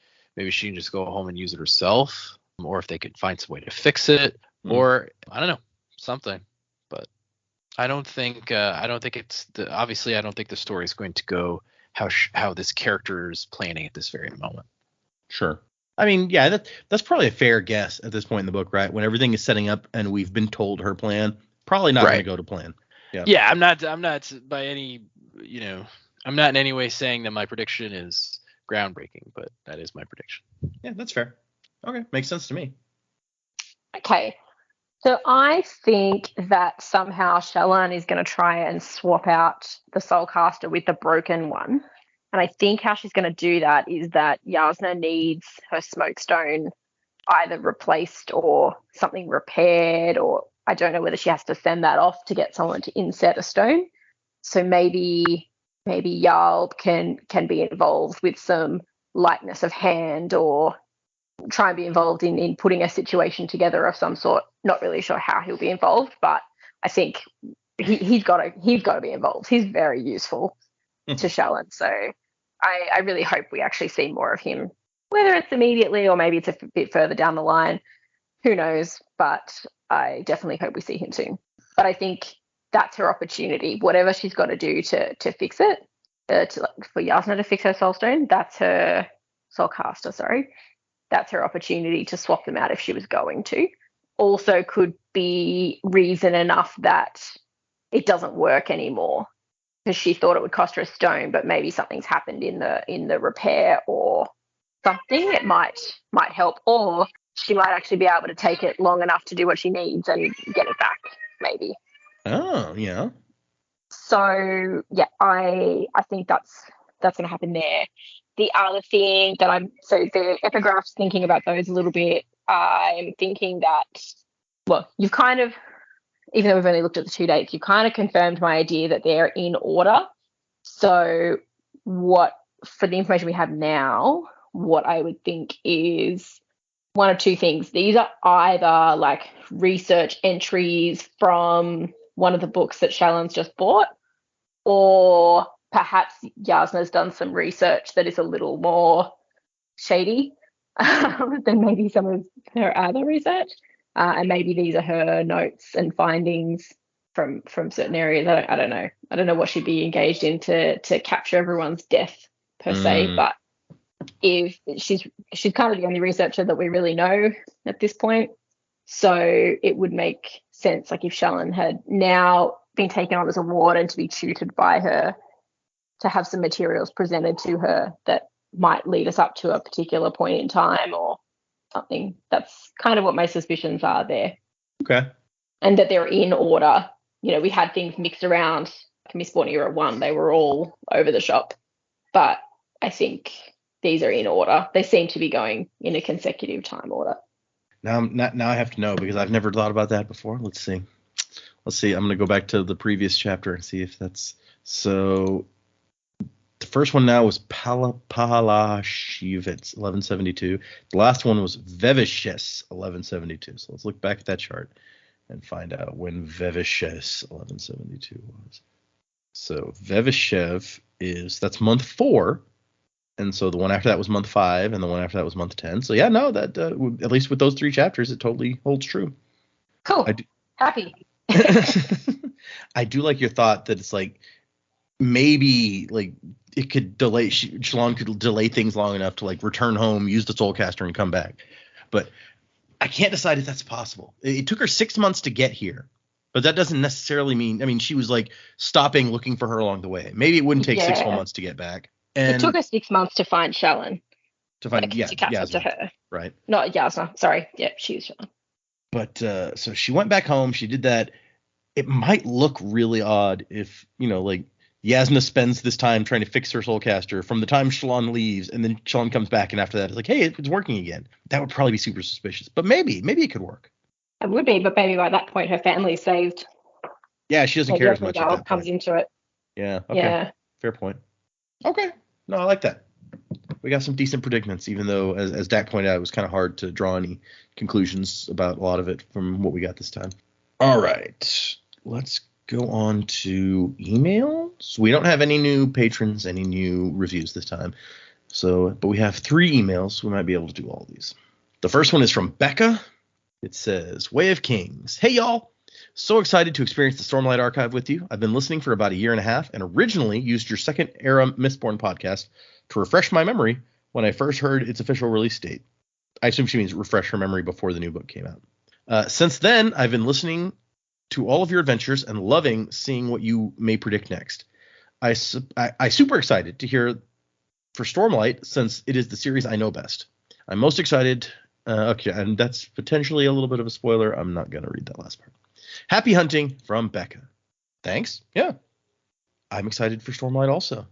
go home and use it herself. Or if they could find some way to fix it, or I don't know, something. But I don't think obviously I don't think the story is going to go how this character is planning at this very moment.
Sure. I mean, yeah, that's probably a fair guess at this point in the book, right? When everything is setting up and we've been told her plan, probably not going to go to plan. Yeah.
Yeah, I'm not by any, I'm not in any way saying that my prediction is groundbreaking, but that is my prediction.
Yeah, that's fair. Okay, makes sense to me.
Okay. So I think that somehow Shallan is going to try and swap out the Soulcaster with the broken one. And I think how she's going to do that is that Yasna needs her Smokestone either replaced or something repaired, or I don't know whether she has to send that off to get someone to inset a stone. So maybe Jarl can be involved with some lightness of hand, or try and be involved in putting a situation together of some sort. Not really sure how he'll be involved, but I think he's got to be involved. He's very useful to Shallan. So I really hope we actually see more of him, whether it's immediately or maybe it's a bit further down the line. Who knows? But I definitely hope we see him soon. But I think that's her opportunity. Whatever she's got to do to fix it, for Yasna to fix her Soulstone, that's her Soulcaster, sorry. That's her opportunity to swap them out if she was going to. Also could be reason enough that it doesn't work anymore, because she thought it would cost her a stone, but maybe something's happened in the repair or something. It might help, or she might actually be able to take it long enough to do what she needs and get it back, maybe.
Oh, yeah.
So yeah, I think that's going to happen there. The other thing that the epigraphs, thinking about those a little bit, I'm thinking that, well, you've kind of, even though we've only looked at the 2 dates, you've kind of confirmed my idea that they're in order. So for the information we have now, what I would think is one of two things. These are either like research entries from one of the books that Shallan's just bought, or perhaps Yasna's done some research that is a little more shady than maybe some of her other research. And maybe these are her notes and findings from certain areas. I don't know. I don't know what she'd be engaged in to capture everyone's death per se, but if she's kind of the only researcher that we really know at this point. So it would make sense, like if Shallan had now been taken on as a ward and to be tutored by her, to have some materials presented to her that might lead us up to a particular point in time or something. That's kind of what my suspicions are there.
Okay.
And that they're in order. You know, we had things mixed around. Mistborn Era 1, they were all over the shop. But I think these are in order. They seem to be going in a consecutive time order.
Now I have to know, because I've never thought about that before. Let's see. I'm going to go back to the previous chapter and see if that's so. The first one now was Palashivitz, 1172. The last one was Vevishes, 1172. So let's look back at that chart and find out when Vevishes, 1172 was. So Vevishev that's month 4. And so the one after that was month 5, and the one after that was month 10. So yeah, no, that at least with those 3 chapters, it totally holds true.
Cool. Happy.
I do like your thought that it's like maybe like it could delay. Shallan could delay things long enough to like return home, use the Soulcaster, and come back. But I can't decide if that's possible. It took her 6 months to get here, but that doesn't necessarily mean. I mean, she was like stopping looking for her along the way. Maybe it wouldn't take 6 full months to get back. And
it took her 6 months to find Shallan.
To catch
Yasna, up to her.
Right.
Not Yasna. Sorry. Yeah, she was Shallan.
But so she went back home. She did that. It might look really odd if, like Yasna spends this time trying to fix her Soulcaster from the time Shallan leaves, and then Shallan comes back, and after that it's like, hey, it's working again. That would probably be super suspicious. But maybe it could work.
It would be, but maybe by that point her family's saved.
Yeah, she doesn't care as much. That
comes into it.
Yeah. Okay.
Yeah.
Fair point. Okay. No, I like that. We got some decent predicaments, even though, as Dak pointed out, it was kind of hard to draw any conclusions about a lot of it from what we got this time. All right. Let's go on to emails. We don't have any new patrons, any new reviews this time. But we have 3 emails. We might be able to do all these. The first one is from Becca. It says, Way of Kings. Hey, y'all. So excited to experience the Stormlight Archive with you. I've been listening for about a year and a half and originally used your second era Mistborn podcast to refresh my memory when I first heard its official release date. I assume she means refresh her memory before the new book came out. Since then, I've been listening to all of your adventures and loving seeing what you may predict next. I super excited to hear for Stormlight since it is the series I know best. I'm most excited Okay, and that's potentially a little bit of a spoiler. I'm not going to read that last part. Happy hunting from Becca. Thanks. Yeah. I'm excited for Stormlight also.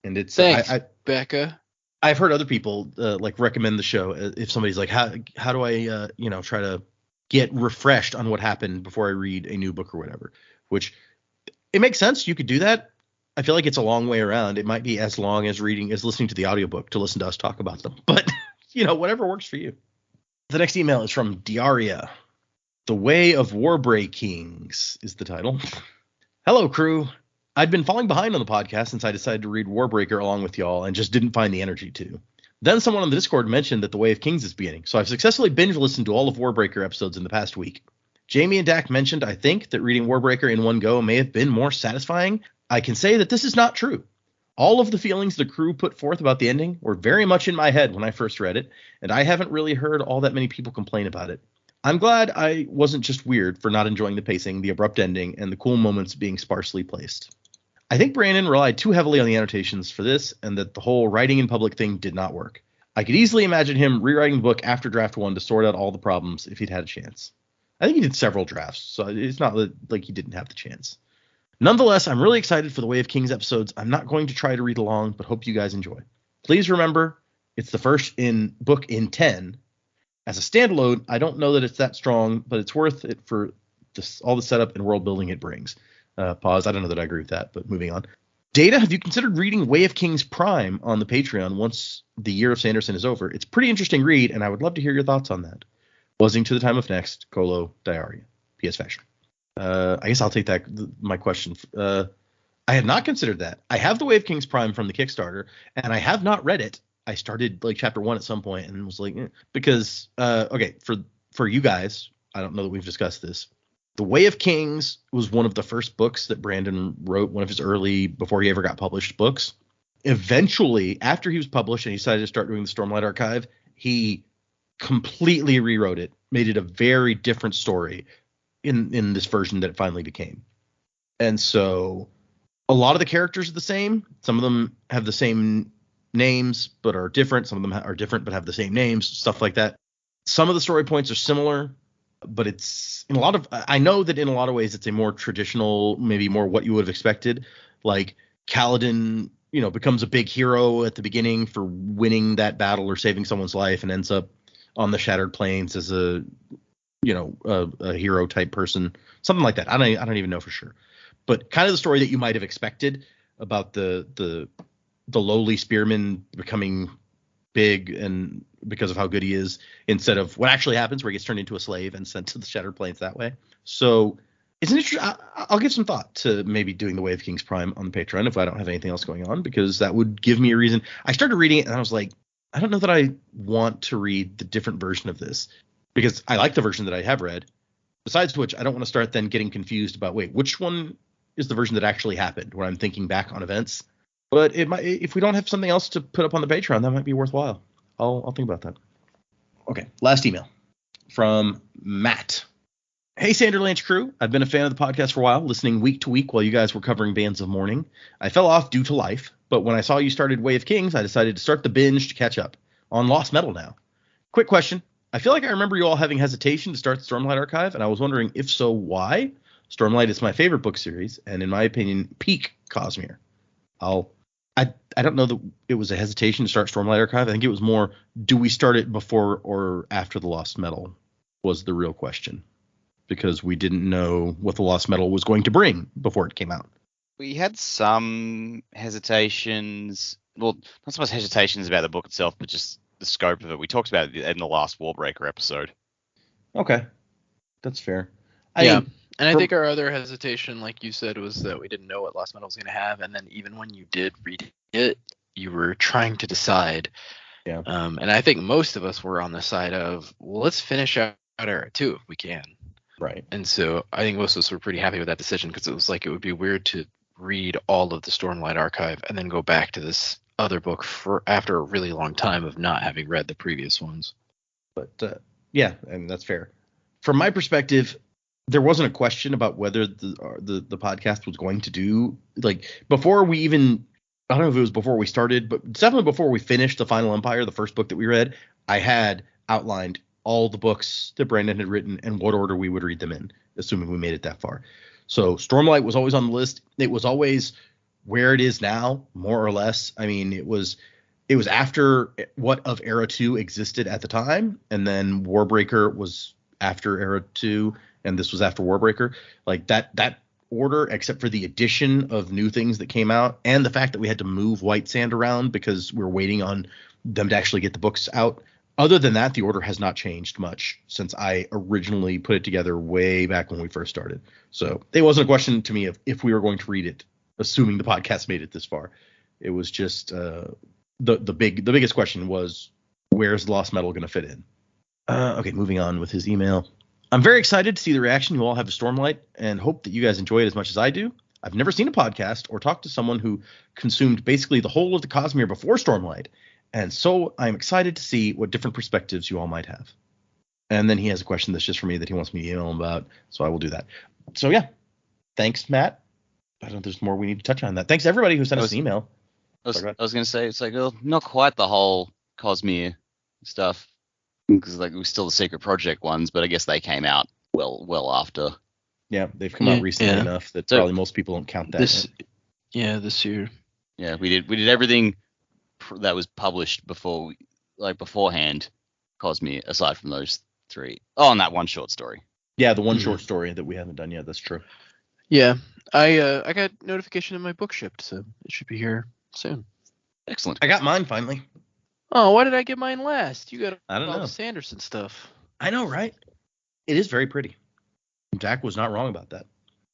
And it's
Thanks, Becca.
I've heard other people like recommend the show if somebody's like, how do I try to get refreshed on what happened before I read a new book or whatever, which it makes sense. You could do that. I feel like it's a long way around. It might be as long as listening to the audiobook to listen to us talk about them, but whatever works for you. The next email is from Diaria. The Way of Warbreak Kings is the title. Hello, crew. I'd been falling behind on the podcast since I decided to read Warbreaker along with y'all and just didn't find the energy to. Then someone on the Discord mentioned that The Way of Kings is beginning, so I've successfully binge listened to all of Warbreaker episodes in the past week. Jamie and Dak mentioned, I think, that reading Warbreaker in one go may have been more satisfying. I can say that this is not true. All of the feelings the crew put forth about the ending were very much in my head when I first read it, and I haven't really heard all that many people complain about it. I'm glad I wasn't just weird for not enjoying the pacing, the abrupt ending, and the cool moments being sparsely placed. I think Brandon relied too heavily on the annotations for this, and that the whole writing in public thing did not work. I could easily imagine him rewriting the book after draft 1 to sort out all the problems if he'd had a chance. I think he did several drafts, so it's not like he didn't have the chance. Nonetheless, I'm really excited for the Way of Kings episodes. I'm not going to try to read along, but hope you guys enjoy. Please remember, it's the first book in 10. As a standalone, I don't know that it's that strong, but it's worth it for all the setup and world building it brings. Pause. I don't know that I agree with that, but moving on. Data, have you considered reading Way of Kings Prime on the Patreon once the year of Sanderson is over? It's a pretty interesting read, and I would love to hear your thoughts on that. Buzzing to the time of next, Colo Diaria. PS Fashion. I guess I'll take my question. I had not considered that. I have The Way of Kings Prime from the Kickstarter, and I have not read it. I started like chapter 1 at some point and was like, because for you guys, I don't know that we've discussed this. The Way of Kings was one of the first books that Brandon wrote, one of his early, before he ever got published, books. Eventually, after he was published and he decided to start doing the Stormlight Archive, he completely rewrote it, made it a very different story in this version that it finally became. And so a lot of the characters are the same. Some of them have the same names but are different. Some of them are different but have the same names, stuff like that. Some of the story points are similar, but it's I know that in a lot of ways it's a more traditional, maybe more what you would have expected. Like Kaladin, becomes a big hero at the beginning for winning that battle or saving someone's life and ends up on the Shattered Plains as a hero type person, something like that. I don't even know for sure, but kind of the story that you might have expected about the lowly spearman becoming big and because of how good he is, instead of what actually happens where he gets turned into a slave and sent to the Shattered Plains that way. So it's an interesting. I'll give some thought to maybe doing the Way of Kings Prime on the Patreon if I don't have anything else going on, because that would give me a reason. I started reading it and I was like, I don't know that I want to read the different version of this, because I like the version that I have read. Besides which, I don't want to start then getting confused about, which one is the version that actually happened, where I'm thinking back on events. But it might, if we don't have something else to put up on the Patreon, that might be worthwhile. I'll think about that. Okay, last email from Matt. Hey, Sanderlanche crew. I've been a fan of the podcast for a while, listening week to week while you guys were covering Bands of Mourning. I fell off due to life, but when I saw you started Way of Kings, I decided to start the binge to catch up. On Lost Metal now. Quick question. I feel like I remember you all having hesitation to start the Stormlight Archive, and I was wondering, if so, why? Stormlight is my favorite book series, and in my opinion, peak Cosmere. I don't know that it was a hesitation to start Stormlight Archive. I think it was more, do we start it before or after the Lost Metal was the real question, because we didn't know what the Lost Metal was going to bring before it came out.
We had some hesitations, well, not so much hesitations about the book itself, but just the scope of it. We talked about it in the last Warbreaker episode.
Okay, that's fair.
And I think our other hesitation, like you said, was that we didn't know what Lost Metal was going to have, and then even when you did read it, you were trying to decide.
Yeah.
And I think most of us were on the side of, well, let's finish out Era 2 if we can.
Right.
And so I think most of us were pretty happy with that decision, because it was like it would be weird to read all of the Stormlight Archive and then go back to this other book after a really long time of not having read the previous ones.
But yeah, and that's fair. From my perspective, there wasn't a question about whether the podcast was going to do, like, before we even, I don't know if it was before we started, but definitely before we finished The Final Empire, the first book that we read, I had outlined all the books that Brandon had written and what order we would read them in, assuming we made it that far. So Stormlight was always on the list. It was always where it is now, more or less. I mean, it was after what of Era 2 existed at the time, and then Warbreaker was after Era 2, and this was after Warbreaker. Like that order, except for the addition of new things that came out, and the fact that we had to move White Sand around because we were waiting on them to actually get the books out. Other than that, the order has not changed much since I originally put it together way back when we first started. So it wasn't a question to me of if we were going to read it, assuming the podcast made it this far. It was just the biggest question was, where's Lost Metal going to fit in? Okay, moving on with his email. I'm very excited to see the reaction you all have to Stormlight and hope that you guys enjoy it as much as I do. I've never seen a podcast or talked to someone who consumed basically the whole of the Cosmere before Stormlight, and so I'm excited to see what different perspectives you all might have. And then he has a question that's just for me that he wants me to email him about, so I will do that. So yeah, thanks, Matt. I don't know if there's more we need to touch on that. Thanks everybody who sent us an email.
I was going to say, it's like, well, not quite the whole Cosmere stuff, because like it was still the secret project ones, but I guess they came out well after.
Yeah, they've come out recently enough that probably most people don't count that.
This year.
Yeah, we did everything that was published beforehand, Cosmere, aside from those three. Oh, and that one short story.
Yeah, the one short story that we haven't done yet. That's true.
Yeah, I got notification that my book shipped, so it should be here soon.
Excellent.
I got mine finally.
Oh, why did I get mine last? You got
I don't
all
know.
the Sanderson stuff.
I know, right? It is very pretty. Jack was not wrong about that.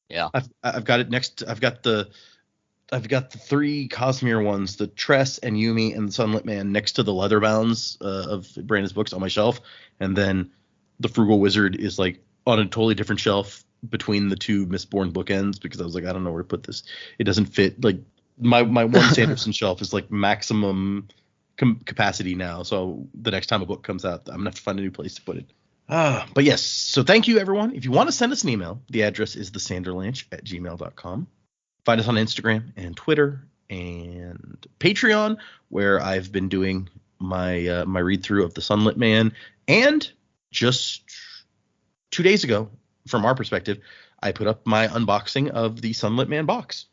Yeah.
I've got it next. I've got the 3 Cosmere ones, the Tress and Yumi and the Sunlit Man, next to the leather bounds of Brandon's books on my shelf, and then the Frugal Wizard is like on a totally different shelf between the two Mistborn bookends, because I was like, I don't know where to put this. It doesn't fit. Like my one Sanderson shelf is like maximum capacity now, so the next time a book comes out, I'm gonna have to find a new place to put it. But yes, so thank you everyone. If you want to send us an email, the address is thesanderlanche@gmail.com. Find us on Instagram and Twitter and Patreon, where I've been doing my my read through of the Sunlit Man, and just 2 days ago, from our perspective, I put up my unboxing of the Sunlit Man box,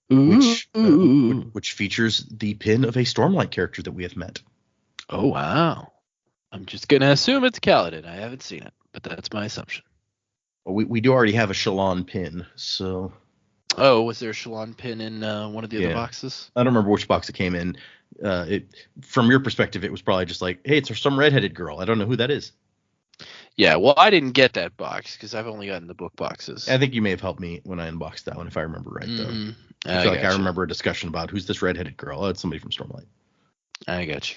which features the pin of a Stormlight character that we have met.
Oh, wow. I'm just going to assume it's Kaladin. I haven't seen it, but that's my assumption.
Well, we do already have a Shallan pin, so...
Oh, was there a Shallan pin in one of the other boxes?
I don't remember which box it came in. From your perspective, it was probably just like, hey, it's some redheaded girl. I don't know who that is.
Yeah, well, I didn't get that box because I've only gotten the book boxes.
I think you may have helped me when I unboxed that one, if I remember right, though. I feel like I remember a discussion about who's this redheaded girl. Oh, it's somebody from Stormlight.
I got you.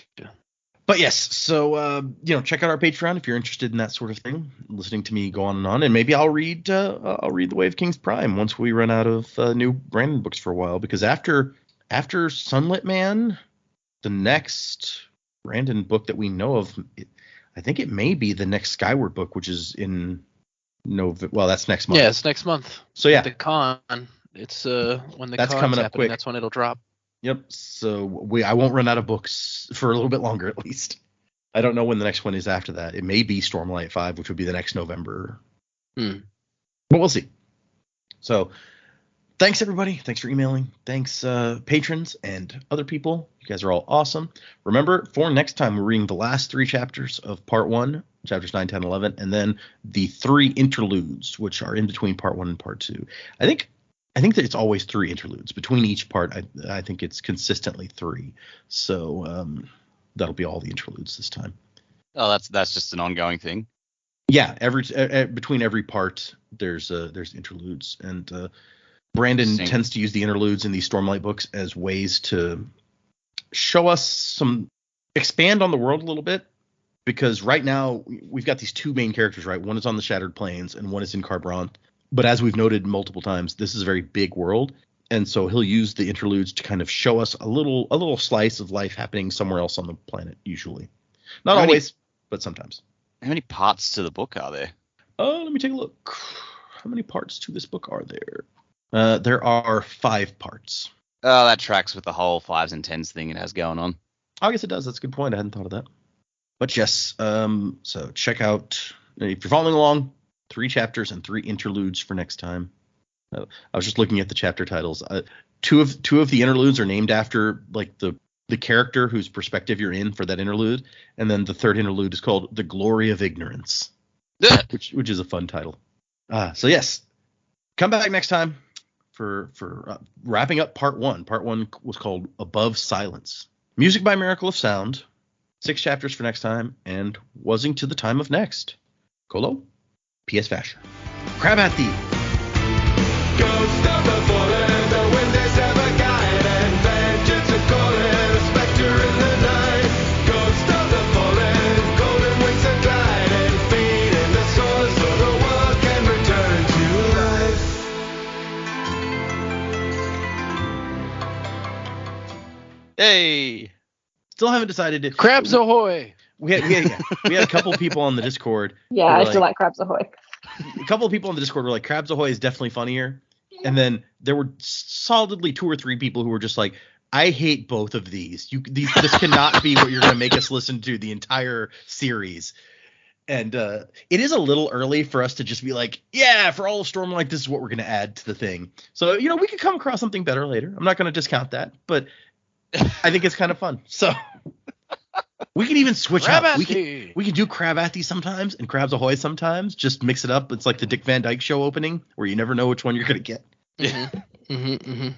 But yes, so check out our Patreon if you're interested in that sort of thing, listening to me go on, and maybe I'll read The Way of Kings Prime once we run out of new Brandon books for a while, because after Sunlit Man, the next Brandon book that we know of, I think it may be the next Skyward book, which is in November. Well, that's next month.
Yeah, it's next month.
So yeah,
the con. It's when the
that's
con's
coming up
happening,
quick.
That's when it'll drop.
Yep. So I won't run out of books for a little bit longer, at least. I don't know when the next one is after that. It may be Stormlight 5, which would be the next November. But we'll see. So thanks, everybody. Thanks for emailing. Thanks, patrons and other people. You guys are all awesome. Remember, for next time, we're reading the last 3 chapters of Part 1, chapters 9, 10, 11, and then the 3 interludes, which are in between Part 1 and Part 2. I think that it's always 3 interludes. Between each part, I think it's consistently 3. So that'll be all the interludes this time.
Oh, that's just an ongoing thing.
Yeah, between every part, there's interludes, and Brandon tends to use the interludes in these Stormlight books as ways to show us expand on the world a little bit, because right now we've got these 2 main characters, right? One is on the Shattered Plains and one is in Kharbranth. But as we've noted multiple times, this is a very big world, and so he'll use the interludes to kind of show us a little slice of life happening somewhere else on the planet, usually. Not always, but sometimes.
How many parts to the book are there?
Let me take a look. How many parts to this book are there? There are 5 parts.
Oh, that tracks with the whole 5s and 10s thing it has going on.
I guess it does. That's a good point. I hadn't thought of that. But yes, so check out, if you're following along, 3 chapters and 3 interludes for next time. I was just looking at the chapter titles. Two of the interludes are named after like the character whose perspective you're in for that interlude, and then the third interlude is called "The Glory of Ignorance," which is a fun title. So yes, come back next time for wrapping up part 1. Part 1 was called "Above Silence." Music by Miracle of Sound. 6 chapters for next time, and wasing to the time of next. Colo, P.S. Vasher. Crab at thee.
Ghost of the fallen, the wind is ever guide, and vengeance a calling, a spectre in the night. Ghost of the fallen, golden wings are gliding, feeding the souls so the world can return to life.
Hey.
Still haven't decided to.
Crabs ahoy!
We had a couple people on the Discord.
Yeah,
who were
I still like Crabs Ahoy.
A couple of people on the Discord were like, Crabs Ahoy is definitely funnier. And then there were solidly 2 or 3 people who were just like, I hate both of these. This cannot be what you're going to make us listen to the entire series. And it is a little early for us to just be like, yeah, for all of Stormlight, this is what we're going to add to the thing. So, we could come across something better later. I'm not going to discount that, but I think it's kind of fun. So we can even switch up. We can do Crab-Athy sometimes and Crabs Ahoy sometimes. Just mix it up. It's like the Dick Van Dyke Show opening where you never know which one you're going to get.
Mm-hmm.